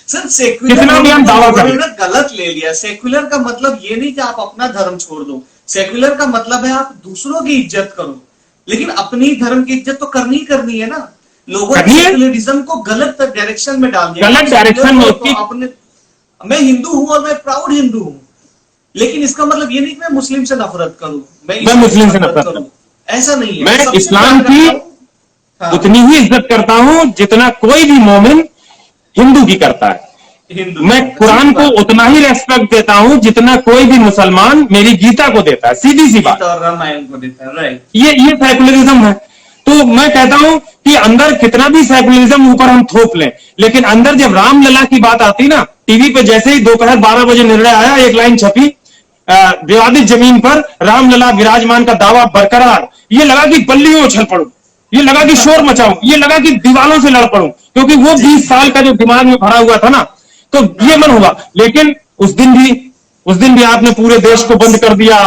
सर सेक्युलर कितना भी हम दावा करें, गलत ले लिया। सेक्युलर का मतलब ये नहीं कि आप अपना धर्म छोड़ दो, सेक्युलर का मतलब है आप दूसरों की इज्जत करो, लेकिन अपनी धर्म की इज्जत तो करनी ही करनी है ना। लोगों ने सेक्युलरिज्म को गलत डायरेक्शन में डाल दिया, गलत डायरेक्शन में उसकी। अपने, मैं हिंदू हूं और मैं प्राउड हिंदू हूं, लेकिन इसका मतलब ये नहीं कि मैं मुस्लिम से नफरत करूं, मैं मुस्लिम से नफरत करूं, ऐसा नहीं है। मैं इस्लाम की उतनी ही इज्जत करता हूं जितना कोई भी मोमिन हिंदू की करता है। मैं कुरान को उतना ही रेस्पेक्ट देता हूं जितना कोई भी मुसलमान मेरी गीता को देता है, सीधी सी बात, और रामायण को देता है, राइट। ये सेकुलरिज्म है। तो मैं कहता हूं कि अंदर कितना भी सेकुलरिज्म ऊपर हम थोप लें, लेकिन अंदर जब रामलला की बात आती ना, टीवी पे जैसे ही दोपहर 12 बजे निर्णय आया, एक लाइन छपी, विवादित जमीन पर रामलला विराजमान का दावा बरकरार, ये लगा कि बल्लियों उछल पड़ूं, ये लगा कि शोर मचाऊं, ये लगा कि दीवारों से लड़ पड़ूं, क्योंकि वो 20 साल का जो दिमाग में भरा हुआ था ना, तो ये मन हुआ। लेकिन उस दिन भी आपने पूरे देश को बंद कर दिया,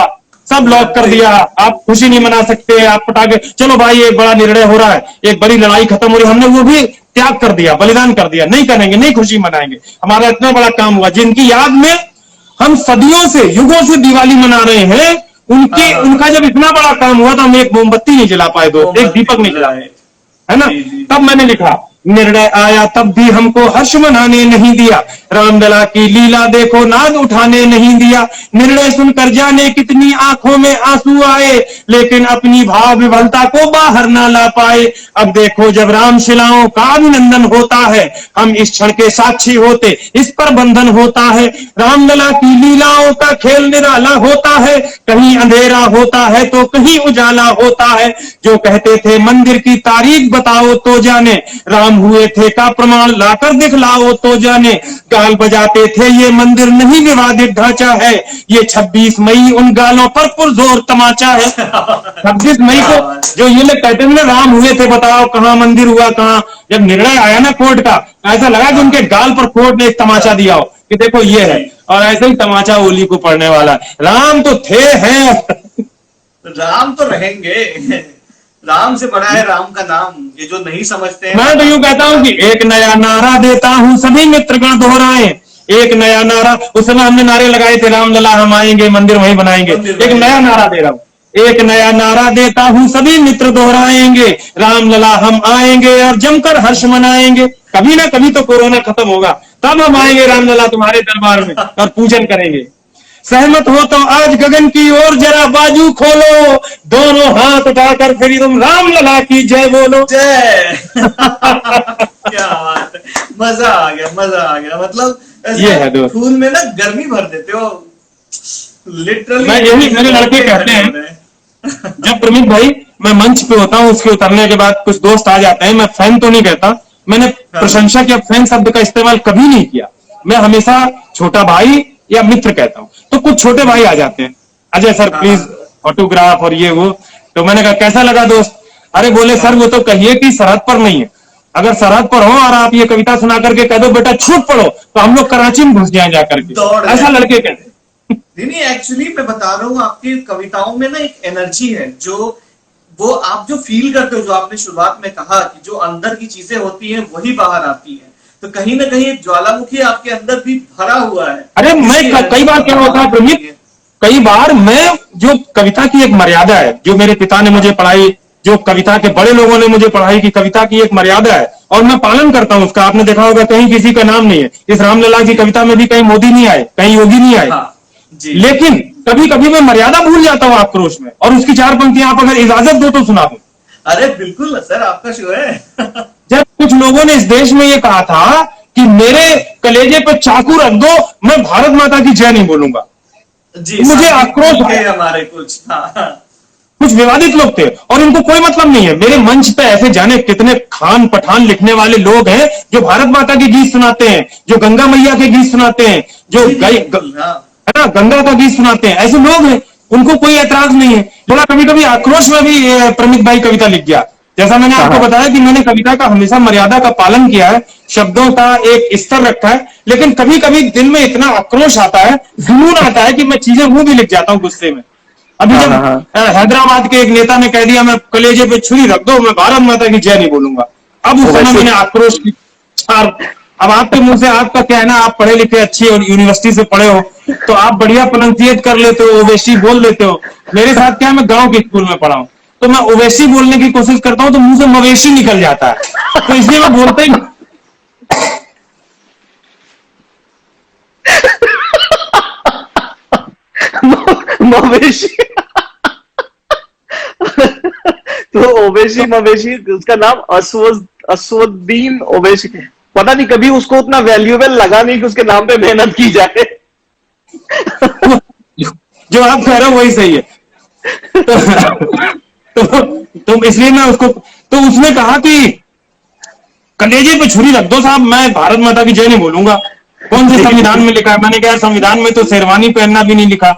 सब लॉक कर दिया, आप खुशी नहीं मना सकते, आप पटाखे, चलो भाई एक बड़ा निर्णय हो रहा है, एक बड़ी लड़ाई खत्म हो रही है, हमने वो भी त्याग कर दिया, बलिदान कर दिया, नहीं करेंगे, नहीं खुशी मनाएंगे, हमारा इतना बड़ा काम हुआ। जिनकी याद में हम सदियों से, युगों से दिवाली मना रहे हैं, उनका जब इतना बड़ा काम हुआ तो हम एक मोमबत्ती नहीं जला पाए, दो एक दीपक नहीं जला पाए, है ना। तब मैंने लिखा, निर्णय आया तब भी हमको हर्ष मनाने नहीं दिया, रामलला की लीला देखो नाद उठाने नहीं दिया, निर्णय सुनकर जाने कितनी आंखों में आंसू आए, लेकिन अपनी भाव विभलता को बाहर ना ला पाए। अब देखो जब रामशिलाओं का अभिनंदन होता है, हम इस क्षण के साक्षी होते, इस पर बंधन होता है, रामलला की लीलाओं का खेल निराला होता है, कहीं अंधेरा होता है तो कहीं उजाला होता है, जो कहते थे मंदिर की तारीख बताओ तो जाने, राम हुए थे का प्रमाण लाकर दिखलाओ तो जाने, गाल बजाते थे ये मंदिर नहीं विवादित ढांचा है, ये 26 मई उन गालों पर पुरजोर तमाचा है। 26 मई को जो ये लोग कहते थे ना राम हुए थे, बताओ कहां मंदिर हुआ, कहां, जब निर्णय आया ना कोर्ट का, ऐसा लगा कि उनके गाल पर कोर्ट ने एक तमाचा दिया हो कि देखो ये है, और ऐसे ही तमाचा होली को पड़ने वाला। राम तो थे, हैं, राम तो रहेंगे, राम से बड़ा है राम का नाम, ये जो नहीं समझते हैं। मैं तो यूं कहता हूं कि एक नया नारा देता हूं सभी मित्रगण दोहराएं, एक नया नारा, उस समय हमने नारे लगाए थे, रामलला हम आएंगे, मंदिर वहीं बनाएंगे, एक नया नारा दे रहा हूं, एक नया नारा देता हूं सभी मित्र दोहराएंगे, रामलला हम आएंगे और जमकर हर्ष मनाएंगे। कभी ना कभी तो कोरोना खत्म होगा, तब हम आएंगे रामलला तुम्हारे दरबार में और पूजन करेंगे। सहमत हो तो आज गगन की ओर जरा बाजू खोलो, दोनों हाथ उठाकर फिर तुम रामलला की जय बोलो। जय। क्या बात है, मजा आ गया, मजा आ गया। मतलब ये है ऐसा दोस्त। खून में ना गर्मी भर देते हो लिटरली। मैं यही मेरे लड़के कहते हैं, जब प्रमित भाई मैं मंच पे होता हूँ, उसके उतरने के बाद कुछ दोस्त आ जाते हैं, मैं फैन तो नहीं कहता, मैंने प्रशंसा या फैन शब्द का इस्तेमाल कभी नहीं किया, मैं हमेशा छोटा भाई या मित्र कहता हूँ। तो कुछ छोटे भाई आ जाते हैं, अजय सर प्लीज ऑटोग्राफ और ये वो। तो मैंने कहा कैसा लगा दोस्त? अरे बोले सर वो तो कहिए कि सरहद पर नहीं है, अगर सरहद पर हो और आप ये कविता सुना करके कह दो बेटा छूट पड़ो, तो हम लोग कराची में घुस जाए जाकर के। ऐसा लड़के कहते हैं। नहीं, एक्चुअली मैं बता रहा हूँ, आपकी कविताओं में ना एक एनर्जी है, जो वो आप जो फील करते हो, जो आपने शुरुआत में कहा कि जो अंदर की चीजें होती हैं वही बाहर आती हैं, तो कहीं ना कहीं एक ज्वालामुखी आपके अंदर भी भरा हुआ है। अरे मैं कई बार क्या होता है प्रमित, कई बार मैं जो कविता की एक मर्यादा है, जो मेरे पिता ने मुझे पढ़ाई, जो कविता के बड़े लोगों ने मुझे पढ़ाई कि कविता की एक मर्यादा है, और मैं पालन करता हूं उसका। आपने देखा होगा कहीं किसी का नाम नहीं है इस रामलला की कविता में भी, कहीं मोदी नहीं आए, कहीं योगी नहीं आए। हाँ, जी। लेकिन कभी कभी मैं मर्यादा भूल जाता हूं आक्रोश में, और उसकी 4 पंक्तियां आप अगर इजाजत दो तो सुना दूं। अरे बिल्कुल सर, आपका शो है। जब कुछ लोगों ने इस देश में ये कहा था कि मेरे कलेजे पे चाकू रख दो, मैं भारत माता की जय नहीं बोलूंगा, जी, मुझे आक्रोश आया। हमारे कुछ कुछ विवादित लोग थे और इनको कोई मतलब नहीं है। मेरे मंच पे ऐसे जाने कितने खान पठान लिखने वाले लोग हैं जो भारत माता के गीत सुनाते हैं, जो गंगा मैया के गीत सुनाते हैं, जो है ना गंगा का गीत सुनाते हैं, ऐसे लोग हैं, उनको कोई ऐतराज नहीं है। थोड़ा कभी कभी आक्रोश में भी प्रमित भाई कविता लिख गया। जैसा मैंने आपको बताया कि मैंने कविता का हमेशा मर्यादा का पालन किया है, शब्दों का एक स्तर रखा है, लेकिन कभी कभी दिल में इतना आक्रोश आता है, जुनून आता है कि मैं चीजें मुंह भी लिख जाता हूं गुस्से में। अभी जब हैदराबाद के एक नेता ने कह दिया मैं कलेजे पे छुरी रख दो, मैं भारत माता की जय नहीं बोलूंगा, अब उस समय मैंने आक्रोश की चार। अब आपके मुंह से आपका क्या है ना, आप पढ़े लिखे अच्छी और यूनिवर्सिटी से पढ़े हो, तो आप बढ़िया प्रोनाउंसिएट कर लेते हो, ओवैसी बोल लेते हो। मेरे साथ क्या है, मैं गांव के स्कूल में पढ़ा हूं, तो मैं ओवैसी बोलने की कोशिश करता हूं तो मुंह से मवेशी निकल जाता है, तो इसलिए मैं बोलता ही मवेशी। तो ओवैसी मवेशी, उसका नाम असवुद्दीन ओवैसी। पता नहीं कभी उसको उतना वैल्यूएबल लगा नहीं कि उसके नाम पे मेहनत की जाए। जो आप कह रहे हो वही सही है। तो इसलिए मैं उसको, तो उसने कहा कि कलेजे पे छुरी रख दो साहब, मैं भारत माता की जय नहीं बोलूंगा। कौन से संविधान में लिखा है? मैंने कहा संविधान में तो शेरवानी पहनना भी नहीं लिखा,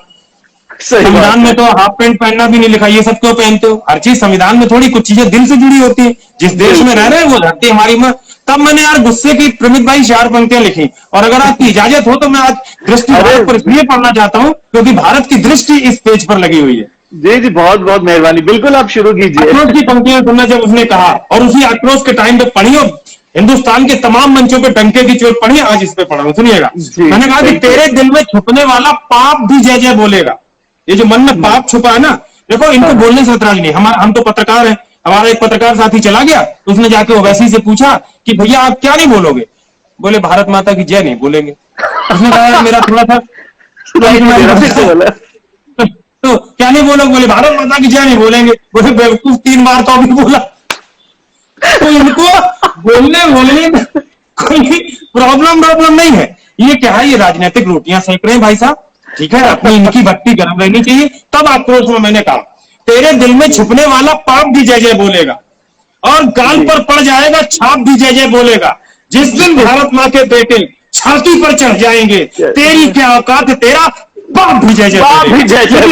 संविधान में तो हाफ पैंट पहनना भी नहीं लिखा, ये सब क्यों पहनते हो? हर चीज संविधान में थोड़ी, कुछ चीजें दिल से जुड़ी होती है, जिस देश में रह रहे हैं वो धरती हमारी मां। तब मैंने यार गुस्से की प्रमित भाई 4 पंक्तियां लिखी, और अगर आपकी इजाजत हो तो मैं आज दृष्टि भारत पर इसलिए पढ़ना चाहता हूं क्योंकि भारत की दृष्टि इस पेज पर लगी हुई है। जी जी, बहुत बहुत मेहरबानी, बिल्कुल आप शुरू कीजिए। आक्रोश की पंक्तियां सुनना जब उसने कहा, और उसी आक्रोश के टाइम पे पढ़ी, और हिंदुस्तान के तमाम मंचों पे डंके की चोट पढ़ी, आज इस पे पढ़ा। सुनिएगा, मैंने कहा कि तेरे दिल में छुपने वाला पाप भी जय जय बोलेगा। ये जो मन में पाप छुपा है ना, देखो इनको बोलने से ऐतराज नहीं, हम तो पत्रकार हैं। हमारा एक पत्रकार साथी चला गया, तो उसने जाके ओवैसी से पूछा कि भैया आप क्या नहीं बोलोगे? बोले भारत माता की जय नहीं बोलेंगे। उसने कहा मेरा थोड़ा था तो क्या नहीं बोलोगे? बोले भारत माता की जय नहीं बोलेंगे। बोले बेवकूफ, 3 बार तो अभी बोला। तो इनको बोलने में कोई प्रॉब्लम नहीं है। ये क्या है, ये राजनीतिक रोटियां सेक रहे हैं भाई साहब, ठीक है? अपनी इनकी भट्टी गर्म रहनी चाहिए। तब आक्रोश में मैंने कहा तेरे दिल में छुपने वाला पाप भी जय जय बोलेगा, और गाल पर पड़ जाएगा छाप भी जय जय बोलेगा। जिस दिन भारत माँ के बेटे छाती पर चढ़ जाएंगे, तेरी क्या औकात है, तेरा बाप भी जय जय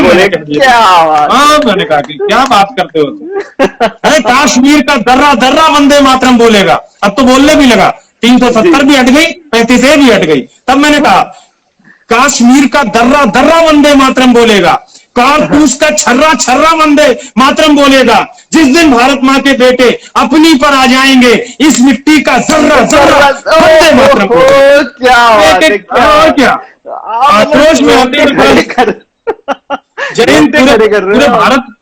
बोलेगा। क्या हाँ, मैंने कहा कि क्या बात करते हो तुम? अरे कश्मीर का दर्रा दर्रा वंदे मातरम बोलेगा। अब तो बोलने भी लगा, 370 भी हट गई, 35 भी हट गई। तब मैंने कहा कश्मीर का दर्रा दर्रा वंदे मातरम बोलेगा, कारतूस का छर्रा छर्रा वंदे मातरम बोलेगा। जिस दिन भारत माँ के बेटे अपनी पर आ जाएंगे, इस मिट्टी का जर्रा जर्रा वंदे मातरम बोलेगा। क्या आक्रोश में होते पूरे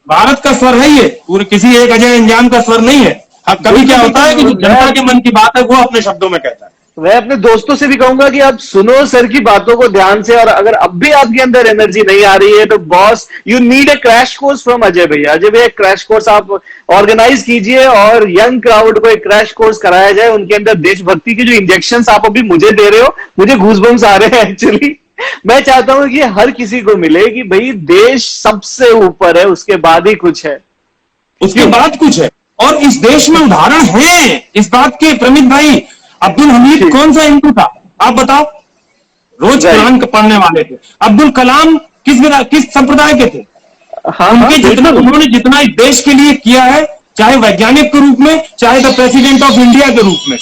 भारत का स्वर है ये, पूरे किसी एक अजय अंजाम का स्वर नहीं है। कभी क्या होता है कि जो जनता के मन की बात है वो अपने शब्दों में कहता है। मैं अपने दोस्तों से भी कहूंगा कि आप सुनो सर की बातों को ध्यान से, और अगर अब भी आपके अंदर एनर्जी नहीं आ रही है तो boss, you need a crash course from Ajay भैया। अजय भैया क्रैश कोर्स आप ऑर्गेनाइज कीजिए और यंग क्राउड को एक क्रैश कोर्स कराया जाए। उनके अंदर देशभक्ति के जो इंजेक्शंस आप अभी मुझे दे रहे हो, मुझे गूज़बम्स आ रहे हैं एक्चुअली। मैं चाहता हूं कि हर किसी को मिले कि भाई देश सबसे ऊपर है, उसके बाद ही कुछ है। उसके बाद कुछ है, और इस देश में उदाहरण है इस बात के। प्रमित भाई, अब्दुल हमीद कौन सा हिंदू था आप बताओ? रोज कुरान पढ़ने वाले थे। अब्दुल कलाम किस संप्रदाय के थे? उन्होंने जितना इस देश के लिए किया है, चाहे वैज्ञानिक के रूप में, चाहे द प्रेसिडेंट ऑफ इंडिया के रूप में,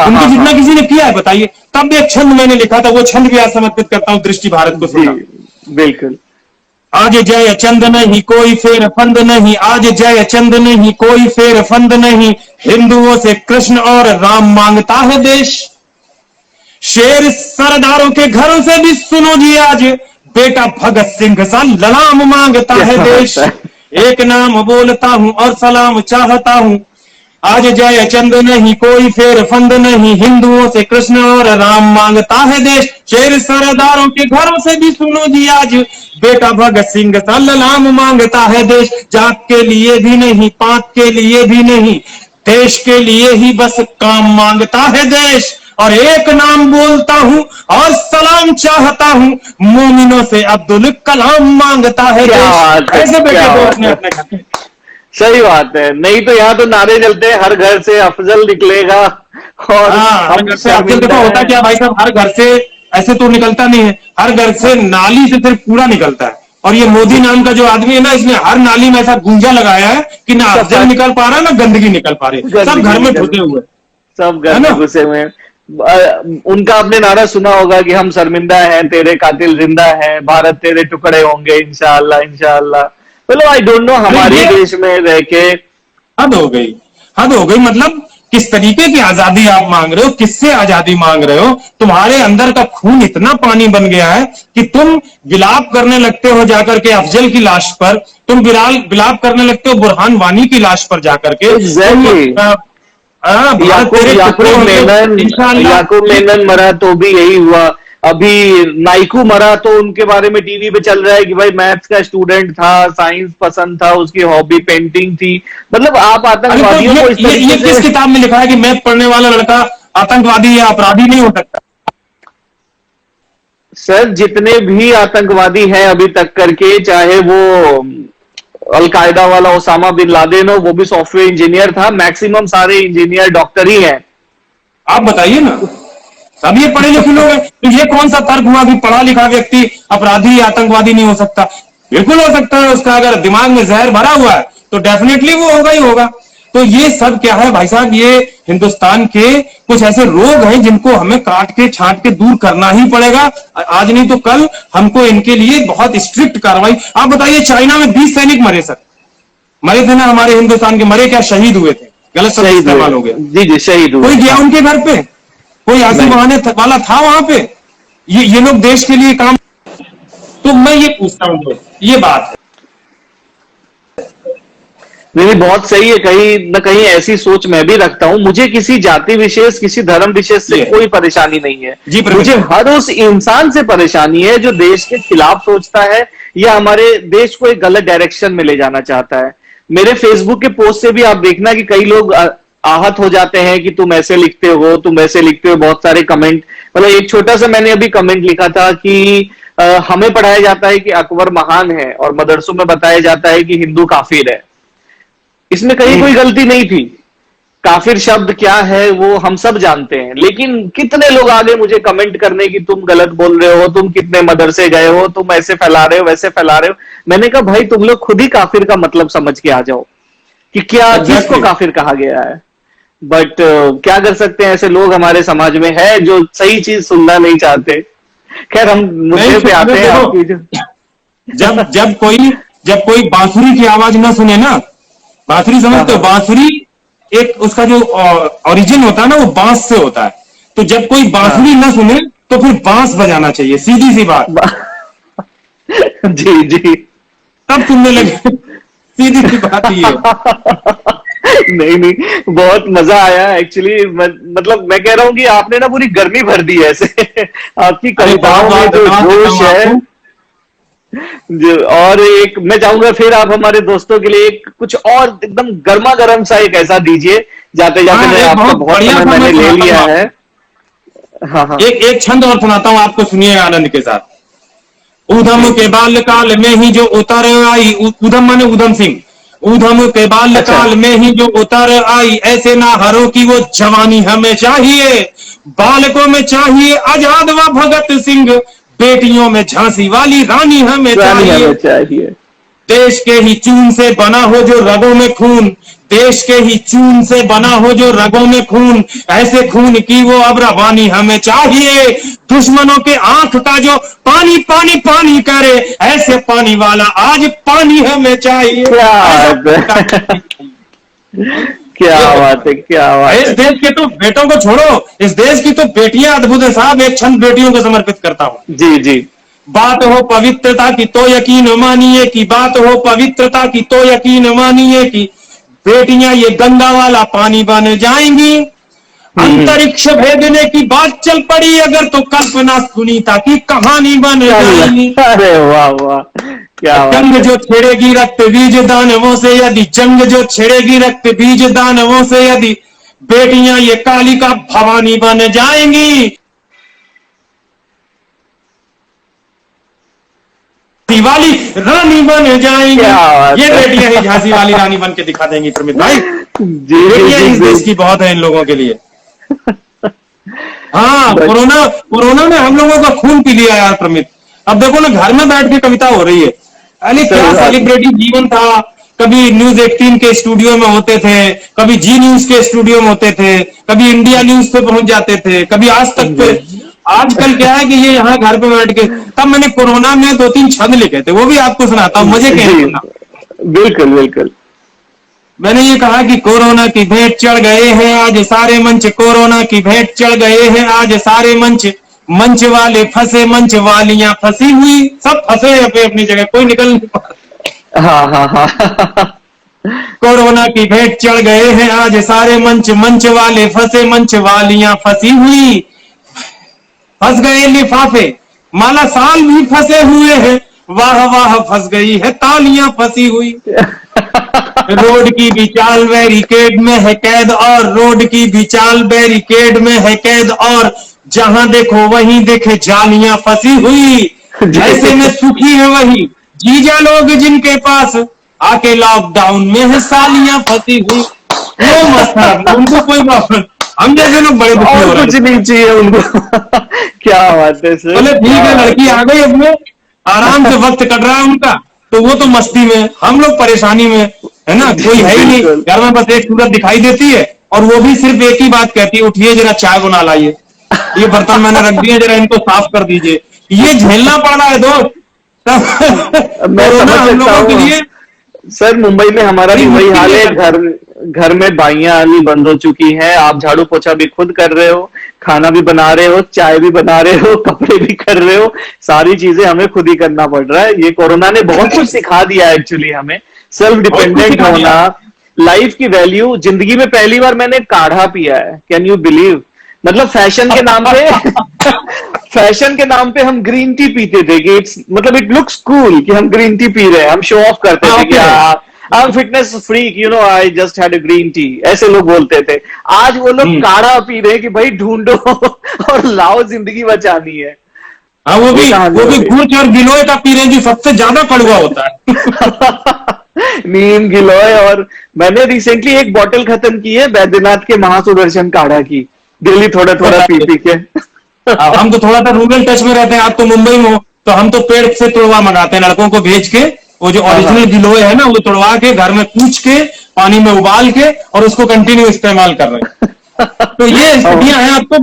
उनके जितना किसी ने किया है बताइए। तब एक छंद मैंने लिखा था, वो छंद भी आज समर्पित करता हूं दृष्टि भारत को सुना। बिल्कुल। आज जय चंद नहीं कोई फेर फंद नहीं, आज जय चंद नहीं कोई फेर फंद नहीं, हिंदुओं से कृष्ण और राम मांगता है देश। शेर सरदारों के घरों से भी सुनो जी आज, बेटा भगत सिंह सा ललाम मांगता है देश। एक नाम बोलता हूं और सलाम चाहता हूं, आज जय चंद नहीं कोई फेर फंद नहीं, हिंदुओं से कृष्ण और राम मांगता है देश। शेर सरदारों के घरों से भी सुनो जी आज, बेटा भगत सिंह सा ललाम मांगता है देश। जात के लिए भी नहीं, पात के लिए भी नहीं, देश के लिए ही बस काम मांगता है देश। और एक नाम बोलता हूं और सलाम चाहता हूं, मोमिनों से अब्दुल कलाम मांगता है देश। ऐसे बेटे को अपने अपने घर में। सही बात है। नहीं तो यहाँ तो नारे चलते हैं, हर घर से अफजल निकलेगा। और हर घर से अफजल, देखो होता क्या भाई साहब, हर घर से ऐसे तो निकलता नहीं है, हर घर से नाली से फिर पूरा निकलता है। और ये मोदी नाम का जो आदमी है ना, इसने हर नाली में ऐसा गुंजा लगाया है कि ना अफजल निकल पा रहा है ना गंदगी निकल पा रही है, सब घर में घुसे हुए, सब घर में घुसे हुए। उनका आपने नारा सुना होगा कि हम शर्मिंदा हैं, तेरे कातिल जिंदा हैं, भारत तेरे टुकड़े होंगे इंशाअल्लाह इंशाअल्लाह। चलो आई डोंट नो, हमारे देश में रह के हद हो गई, हद हो गई। मतलब किस तरीके की आजादी आप मांग रहे हो, किससे आजादी मांग रहे हो? तुम्हारे अंदर का खून इतना पानी बन गया है कि तुम विलाप करने लगते हो जाकर के अफजल की लाश पर, तुम विलाप करने लगते हो बुरहान वानी की लाश पर जाकर के। याकूब मेनन मरा तो भी यही हुआ। अभी नाइकू मरा तो उनके बारे में टीवी पे चल रहा है कि भाई मैथ्स का स्टूडेंट था, साइंस पसंद था, उसकी हॉबी पेंटिंग थी। मतलब आप आतंकवादियों को इस ये किस किताब में लिखा है कि मैथ पढ़ने वाला लड़का आतंकवादी या अपराधी नहीं हो सकता? सर जितने भी आतंकवादी हैं अभी तक करके, चाहे वो अलकायदा वाला ओसामा बिन लादेन हो, वो भी सॉफ्टवेयर इंजीनियर था। मैक्सिमम सारे इंजीनियर डॉक्टर ही हैं। आप बताइए ना, सब ये पढ़े लिखे लोग हैं, तो ये कौन सा तर्क हुआ कि पढ़ा लिखा व्यक्ति अपराधी या आतंकवादी नहीं हो सकता? बिल्कुल हो सकता है। उसका अगर दिमाग में जहर भरा हुआ है तो डेफिनेटली वो होगा ही होगा। तो ये सब क्या है भाई साहब, ये हिंदुस्तान के कुछ ऐसे रोग हैं जिनको हमें काट के छांट के दूर करना ही पड़ेगा। आज नहीं तो कल हमको इनके लिए बहुत स्ट्रिक्ट कार्रवाई। आप बताइए, चाइना में 20 सैनिक मरे सर, मरे थे ना हमारे हिंदुस्तान के? मरे क्या, शहीद हुए थे? गलत शब्द इस्तेमाल हो गया। जी जी, शहीद हुए। कोई गया उनके घर पे? कोई आंसू बहाने वाला था वहां पे? ये लोग देश के लिए काम। तो मैं ये पूछता हूं, ये बात है नहीं, बहुत सही है। कहीं न कहीं ऐसी सोच मैं भी रखता हूं। मुझे किसी जाति विशेष, किसी धर्म विशेष से कोई परेशानी नहीं है। मुझे हर उस इंसान से परेशानी है जो देश के खिलाफ सोचता है या हमारे देश को एक गलत डायरेक्शन में ले जाना चाहता है। मेरे फेसबुक के पोस्ट से भी आप देखना कि कई लोग आहत हो जाते हैं कि तुम ऐसे लिखते हो, तुम ऐसे लिखते हो। बहुत सारे कमेंट, मतलब एक छोटा सा मैंने अभी कमेंट लिखा था कि हमें पढ़ाया जाता है कि अकबर महान है और मदरसों में बताया जाता है कि हिंदू काफिर है। इसमें कहीं कोई गलती नहीं थी। काफिर शब्द क्या है वो हम सब जानते हैं, लेकिन कितने लोग आगे मुझे कमेंट करने की तुम गलत बोल रहे हो, तुम कितने मदरसे गए हो, तुम ऐसे फैला रहे हो, वैसे फैला रहे हो। मैंने कहा भाई तुम लोग खुद ही काफिर का मतलब समझ के आ जाओ कि क्या किसको काफिर कहा गया है। बट क्या कर सकते हैं, ऐसे लोग हमारे समाज में है जो सही चीज सुनना नहीं चाहते। खैर हम मुद्दे पे आते हैं। जब कोई बांसुरी की आवाज ना सुने ना, बांसुरी समझते हो? बांसुरी एक उसका जो ओरिजिन होता है ना, वो बांस से होता है। तो जब कोई बांसुरी ना सुने तो फिर बांस बजाना चाहिए, सीधी सी बात। जी जी, तब सुनने लगे। सीधी सी बात ये। नहीं नहीं, बहुत मजा आया एक्चुअली। मतलब मैं कह रहा हूँ कि आपने ना पूरी गर्मी भर दी है ऐसे आपकी कविताओं में जो जोश है। और एक मैं चाहूंगा फिर आप हमारे दोस्तों के लिए एक कुछ और एकदम गर्मा गर्म सा एक ऐसा दीजिए, जाते जाते। मैं आपका बहुत समय मैंने ले लिया है। हाँ हाँ, एक छंद और सुनाता हूँ आपको, सुनिए आनंद के साथ। ऊधम के बाल्यकाल में ही जो उतर आई, ऊधम माने ऊधम सिंह, ऊधम के बाल्यकाल में ही जो उतर आई, ऐसे नाहरों की वो जवानी हमें चाहिए। बालकों में चाहिए आजाद व भगत सिंह, बेटियों में झांसी वाली रानी हमें चाहिए। देश के ही चून से बना हो जो रगों में खून, देश के ही चून से बना हो जो रगों में खून, ऐसे खून की वो अब रवानी हमें चाहिए। दुश्मनों के आंख का जो पानी पानी पानी करे, ऐसे पानी वाला आज पानी हमें चाहिए। क्या बात है, क्या बात है। इस देश के तो बेटों को छोड़ो, इस देश की तो बेटियां अद्भुत है साहब। एक छंद बेटियों को समर्पित करता हूं। जी जी। बात हो पवित्रता की तो यकीन मानिए कि, बात हो पवित्रता की तो यकीन मानिए कि, बेटियां ये गंगा वाला पानी बन जाएंगी। अंतरिक्ष भेजने की बात चल पड़ी अगर तो कल्पना सुनीता की कहानी बन जाएगी। अरे वाह वाह, क्या जंग जो छेड़ेगी रक्त बीज दानवों से यदि, जंग जो छेड़ेगी रक्त बीज दानवों से यदि, बेटियां ये कालिका भवानी बन जाएंगी। वाली रानी बन जाएंगी। ये बेटियां ही झांसी वाली रानी बन के दिखा देंगी प्रमित भाई। बेटियां इस देश की बहुत है इन लोगों के लिए। हाँ, कोरोना ने हम लोगों का खून पी लिया यार प्रमित। अब देखो ना, घर में बैठ के कविता हो रही है। अरे क्या सेलिब्रिटी जीवन था। कभी न्यूज 18 के स्टूडियो में होते थे, कभी जी न्यूज के स्टूडियो में होते थे, कभी इंडिया न्यूज पे पहुंच जाते थे, कभी आज तक पे। आजकल क्या है कि ये यहाँ घर पे बैठ के, तब मैंने कोरोना में 2-3 छंद लिखे थे, वो भी आपको सुनाता हूँ, मजे के। बिल्कुल बिल्कुल। मैंने ये कहा कि कोरोना की भेंट चढ़ गए हैं आज सारे मंच, कोरोना की भेंट चढ़ गए हैं आज सारे मंच, मंच वाले फंसे, मंच वालियां फंसी हुई, सब फंसे अपनी जगह, कोई निकल नहीं पा रहा। हाँ हाँ हाँ। कोरोना की भेंट चढ़ गए हैं आज सारे मंच, मंच वाले फंसे, मंच वालियां फंसी हुई, फंस गए लिफाफे माला साल भी फंसे हुए हैं, वाह वाह फंस गई है तालियां फंसी हुई। रोड की विचाल बैरिकेड में है कैद और, रोड की विचाल बैरिकेड में है कैद और, जहां देखो वहीं देखे जालियां फंसी हुई। ऐसे में सुखी है वही जीजा लोग जिनके पास आके लॉकडाउन में है सालियां फंसी हुई। वो मस्त है, उनको कोई बात नहीं, हम जैसे लोग बड़े दुखी हो रहे हैं। कुछ नहीं चाहिए उनको। क्या बात है सर। बोले ठीक है, लड़की आ गई, अपने आराम से वक्त कट रहा है उनका, तो वो तो मस्ती में, हम लोग परेशानी में है ना। कोई है ही नहीं घर में, बस एक सूरत दिखाई देती है और वो भी सिर्फ एक ही बात कहती है, उठिए जरा चाय बना लाइए, ये बर्तन मैंने रख दिए जरा इनको साफ कर दीजिए। ये झेलना पड़ रहा है दोस्त। मैं समझ सकता हूँ सर। मुंबई में हमारा भी वही हाल है। घर में बाइयां आनी बंद हो चुकी हैं। आप झाड़ू पोछा भी खुद कर रहे हो, खाना भी बना रहे हो, चाय भी बना रहे हो, कपड़े भी कर रहे हो, सारी चीजें हमें खुद ही करना पड़ रहा है। ये कोरोना ने बहुत कुछ सिखा दिया एक्चुअली हमें, सेल्फ डिपेंडेंट होना, लाइफ की वैल्यू। जिंदगी में पहली बार मैंने काढ़ा पिया है, कैन यू बिलीव। मतलब फैशन के नाम पे फैशन के नाम पे हम ग्रीन टी पीते थे कि इट्स मतलब इट लुक्स कूल कि हम ग्रीन टी पी रहे हैं, हम शो ऑफ करते थे कि I am fitness freak, you know, I just had a green tea, ऐसे लोग बोलते थे। आज वो लोग काढ़ा पी रहे हैं कि भाई ढूंढो और लाओ, जिंदगी बचानी है। हाँ, वो भी गुर्ज और गिलोय का पी रहे हैं जो सबसे ज्यादा कड़वा होता है। नीम, गिलोय। और मैंने रिसेंटली एक बोतल खत्म की है बैद्यनाथ के महासुदर्शन काढ़ा की, डेली थोड़ा थोड़ा पी के। हम तो थोड़ा सा रूरल टच में रहते हैं, आप तो मुंबई में हो, तो हम तो पेड़ से तोड़वा मंगाते हैं, लड़कों को भेज के, वो जो ओरिजिनल गिलोय है ना, वो तोड़वा के घर में कूच के पानी में उबाल के और उसको कंटिन्यू इस्तेमाल कर रहे हैं। तो ये स्थितियां हैं। अब तो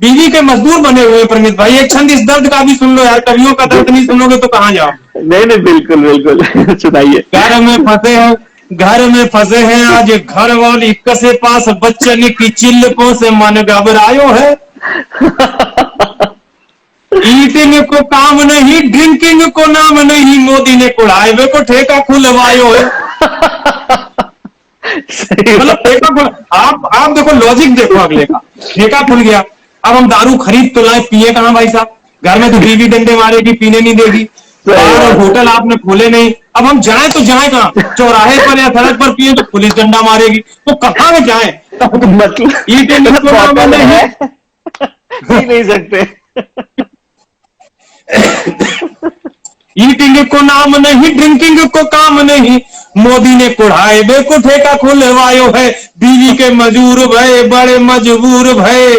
बीवी के मजदूर बने हुए हैं प्रमित भाई। एक छंद इस दर्द का भी सुन लो यार, कवियों का दर्द नहीं सुनोगे तो कहाँ जाओ। नहीं बिल्कुल बिल्कुल, सुनाइए। घर में फंसे हैं आज घर वाली कसे पास, बच्चन की चिल्लकों से मन घबरायो है। ईटिंग को काम नहीं, ड्रिंकिंग को नाम नहीं, मोदी ने कुड़ाए को ठेका खुलवायो है। मतलब ठेका खुल, आप देखो लॉजिक देखो अगले का, ठेका खुल गया, अब हम दारू खरीद तो लाए, पिए कहां भाई साहब, घर में तो बीवी डंडे मारेगी, पीने नहीं देगी, बाहर होटल आपने खोले नहीं, अब हम जाएं तो जाएं कहां, चौराहे पर या सड़क पर पिए तो पुलिस डंडा मारेगी, तो कहां में जाएं? मतलब नहीं सकते। ईटिंग को नाम नहीं, ड्रिंकिंग को काम नहीं, मोदी ने कुढ़ाए बेको ठेका खुलवायो है, बीवी के मजूर भय बड़े मजबूर भय,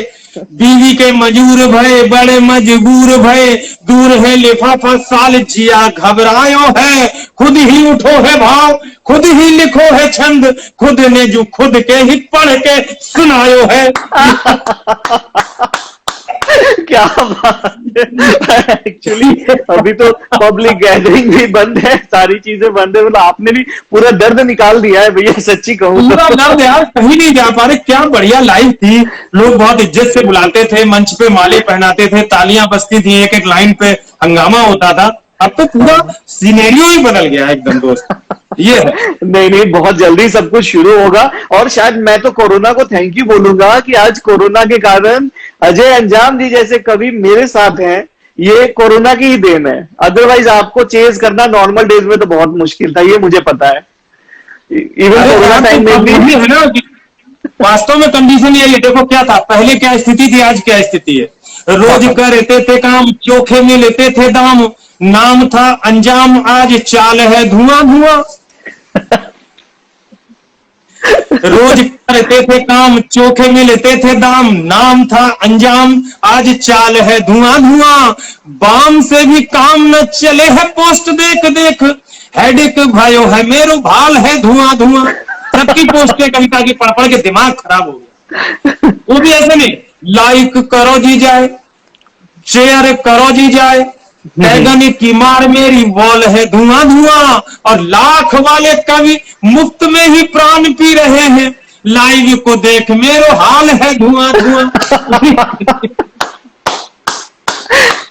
बीवी के मजूर भय बड़े मजबूर भय, दूर है लिफाफा साल जिया घबरायो है, खुद ही उठो है भाव, खुद ही लिखो है छंद, खुद ने जो खुद के ही पढ़ के सुनायो है। क्या बात है। एक्चुअली अभी तो पब्लिक गैदरिंग भी बंद है, सारी चीजें बंद है, मतलब आपने भी पूरा दर्द निकाल दिया है भैया, सच्ची कहूँ पूरा दर्द यार, कहीं नहीं जा पा रहे। क्या बढ़िया लाइफ थी, लोग बहुत इज्जत से बुलाते थे, मंच पे माले पहनाते थे, तालियां बजती थी, एक एक लाइन पे हंगामा होता था। अब तो पूरा सिनेरियो ही बदल गया एकदम दोस्त, ये है। नहीं, बहुत जल्दी सब कुछ शुरू होगा, और शायद मैं तो कोरोना को थैंक यू बोलूंगा कि आज कोरोना के कारण अजय अंजाम जी जैसे कवि मेरे साथ हैं, ये कोरोना की ही देन है। अदरवाइज आपको चेज करना नॉर्मल डेज में तो बहुत मुश्किल था, ये मुझे पता है। इवन कोरोना टाइम में भी है ना, वास्तव में कंडीशन यही है। देखो क्या था पहले, क्या स्थिति थी, आज क्या स्थिति है। रोज करते थे काम, चोखे में लेते थे दाम, नाम था अंजाम, आज चाल है धुआं धुआं। रोज करते थे काम, चोखे में लेते थे दाम, नाम था अंजाम, आज चाल है धुआं धुआं। बाम से भी काम न चले है पोस्ट देख देख, हेडेक भाइयों है मेरो भाल है धुआं धुआं। सबकी पोस्टें कविता की पढ़ पढ़ के दिमाग खराब हो गया। वो भी ऐसे नहीं, लाइक करो जी जाए, शेयर करो जी जाए, बैगन की मार मेरी वॉल है धुआं धुआं, और लाख वाले कवि मुफ्त में ही प्राण पी रहे हैं, लाइव को देख मेरो हाल है धुआं धुआं।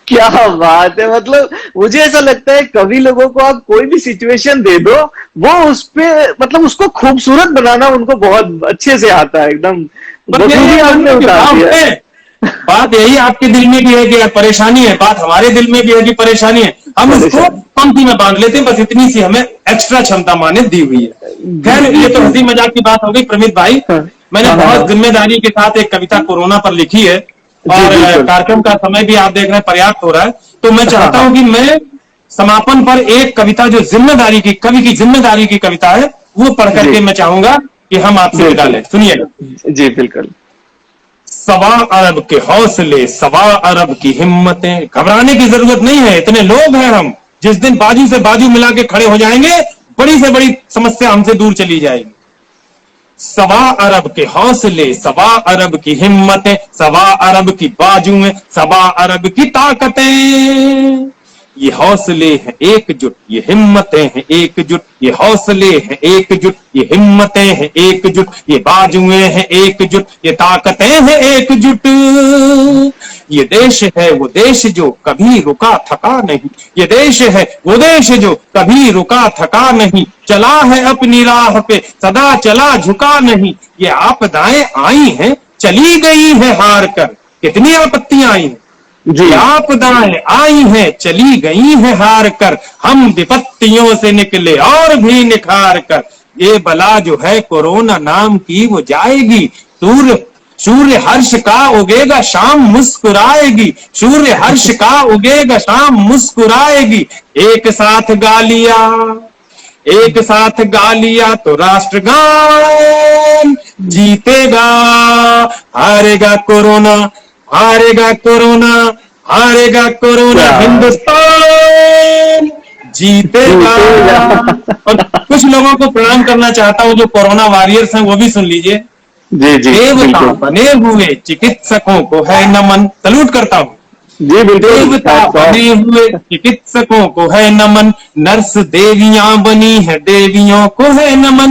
क्या बात है। मतलब मुझे ऐसा लगता है कवि लोगों को आप कोई भी सिचुएशन दे दो, वो उस पे मतलब उसको खूबसूरत बनाना उनको बहुत अच्छे से आता है, एकदम बखूबी आपने उतार दिया। बात यही आपके दिल में भी है कि परेशानी है, बात हमारे दिल में भी है कि परेशानी है, हम उसको पंक्ति में बांध लेते हैं, बस इतनी सी हमें एक्स्ट्रा क्षमता माने दी हुई है। खैर ये तो हंसी मजाक की बात हो गई। प्रमित भाई, मैंने बहुत जिम्मेदारी के साथ एक कविता कोरोना पर लिखी है, और कार्यक्रम का समय भी आप देख रहे हैं पर्याप्त हो रहा है, तो मैं चाहता हूं कि मैं समापन पर एक कविता जो जिम्मेदारी की, कवि की जिम्मेदारी की कविता है, वो पढ़ करके मैं चाहूंगा कि हम आपसे विदा लें। सुनिएगा जी बिल्कुल। 1.25 अरब के हौसले, 1.25 अरब की हिम्मतें, घबराने की जरूरत नहीं है, इतने लोग हैं हम, जिस दिन बाजू से बाजू मिला के खड़े हो जाएंगे, बड़ी से बड़ी समस्या हमसे दूर चली जाएगी। 1.25 अरब के हौसले, 1.25 अरब की हिम्मतें, 1.25 अरब की बाजुएं, 1.25 अरब की ताकतें, ये हौसले हैं एकजुट, ये हिम्मतें हैं एकजुट, ये हौसले हैं एकजुट, ये हिम्मतें हैं एकजुट, ये बाजुएं हैं एकजुट, ये ताकतें हैं एकजुट। ये देश है वो देश जो कभी रुका थका नहीं, ये देश है वो देश जो कभी रुका थका नहीं, चला है अपनी राह पे सदा चला झुका नहीं। ये आपदाएं आई हैं चली गई है हार कर, कितनी आपत्तियां आई हैं, जी आपदाएं आई हैं चली गई हैं हार कर, हम विपत्तियों से निकले और भी निखार कर। ये बला जो है कोरोना नाम की वो जाएगी, सूर्य हर्ष का उगेगा शाम मुस्कुराएगी, सूर्य हर्ष का उगेगा शाम मुस्कुराएगी। एक साथ गा लिया तो राष्ट्रगान जीतेगा, हारेगा कोरोना, हारेगा कोरोना, हारेगा कोरोना, हिंदुस्तान जीतेगा। और कुछ लोगों को प्रणाम करना चाहता हूं जो कोरोना वॉरियर्स हैं, वो भी सुन लीजिए। देवता बने हुए चिकित्सकों को है नमन, सलूट करता हूं। देवता बने हुए चिकित्सकों को है नमन, नर्स देवियां बनी है देवियों को है नमन।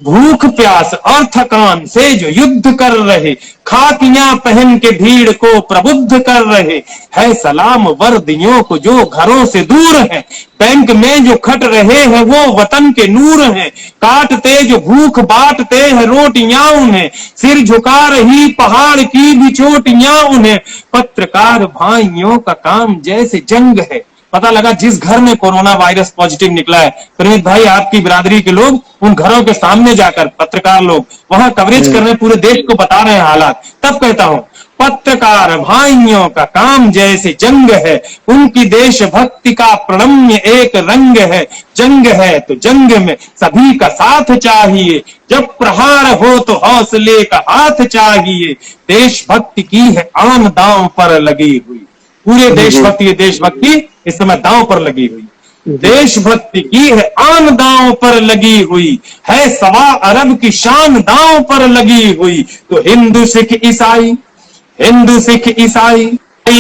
भूख प्यास और थकान से जो युद्ध कर रहे, खाकियां पहन के भीड़ को प्रबुद्ध कर रहे, है सलाम वर्दियों को जो घरों से दूर हैं, बैंक में जो खट रहे हैं वो वतन के नूर हैं, काटते जो भूख बांटते हैं रोटियां उन्हें, सिर झुका रही पहाड़ की भी चोटियां उन्हें, पत्रकार भाइयों का काम जैसे जंग है। पता लगा जिस घर में कोरोना वायरस पॉजिटिव निकला है, प्रमित भाई आपकी बिरादरी के लोग उन घरों के सामने जाकर, पत्रकार लोग वहां कवरेज कर रहे हैं, पूरे देश को बता रहे हैं हालात। तब कहता हूं पत्रकार भाइयों का काम जैसे जंग है, उनकी देशभक्ति का प्रणम्य एक रंग है, जंग है तो जंग में सभी का साथ चाहिए, जब प्रहार हो तो हौसले का हाथ चाहिए, देशभक्ति की है आन दांव पर लगी हुई। पूरे देशभक्ति इस समय दांव पर लगी हुई, देशभक्ति की है आन दांव पर लगी हुई, है 1.25 अरब की शान दांव पर लगी हुई, तो हिंदू सिख ईसाई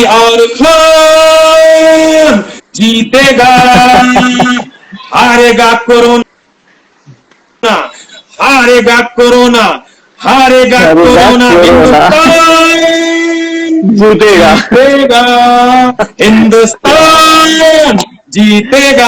और जीतेगा, हारेगा कोरोना, हारेगा कोरोना, हारेगा कोरोना, जीतेगा हिंदुस्तान, जीतेगा।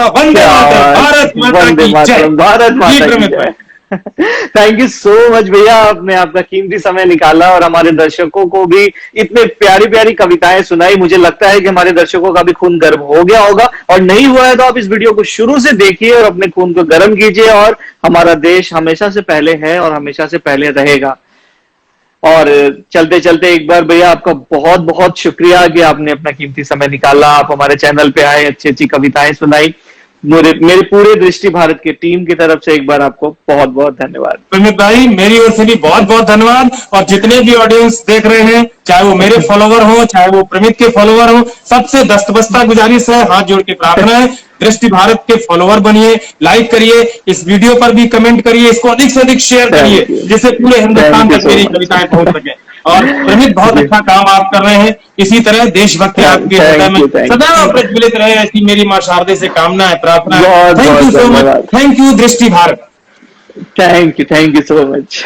वंदे मातरम, भारत माता की जय, भारत माता की जय। थैंक यू सो मच भैया, आपने आपका कीमती समय निकाला और हमारे दर्शकों को भी इतने प्यारी प्यारी कविताएं सुनाई। मुझे लगता है कि हमारे दर्शकों का भी खून गर्म हो गया होगा, और नहीं हुआ है तो आप इस वीडियो को शुरू से देखिए और अपने खून को गर्म कीजिए। और हमारा देश हमेशा से पहले है और हमेशा से पहले रहेगा। और चलते चलते एक बार भैया आपका बहुत बहुत शुक्रिया कि आपने अपना कीमती समय निकाला, आप हमारे चैनल पे आए, अच्छी अच्छी कविताएं सुनाई। मेरे पूरे दृष्टि भारत की टीम की तरफ से एक बार आपको बहुत बहुत धन्यवाद। प्रमित भाई मेरी ओर से भी बहुत बहुत धन्यवाद। और जितने भी ऑडियंस देख रहे हैं, चाहे वो मेरे फॉलोवर हो चाहे वो प्रमित के फॉलोवर हो, सबसे दस्तबस्ता गुजारिश है, हाथ जोड़ के प्रार्थना है, दृष्टि भारत के फॉलोवर बनिए, लाइक करिए, इस वीडियो पर भी कमेंट करिए, इसको अधिक से अधिक शेयर करिए, जिससे पूरे हिंदुस्तान तक मेरी कविताएं पहुंच सके। और प्रमित बहुत अच्छा काम आप कर रहे हैं, इसी तरह देशभक्ति आपके हृदय में सदैव प्रज्वलित रहे, ऐसी मेरी मां शारदे से कामना है, प्रार्थना है। Thank you so much, thank you Drishti Bharat, thank you so much.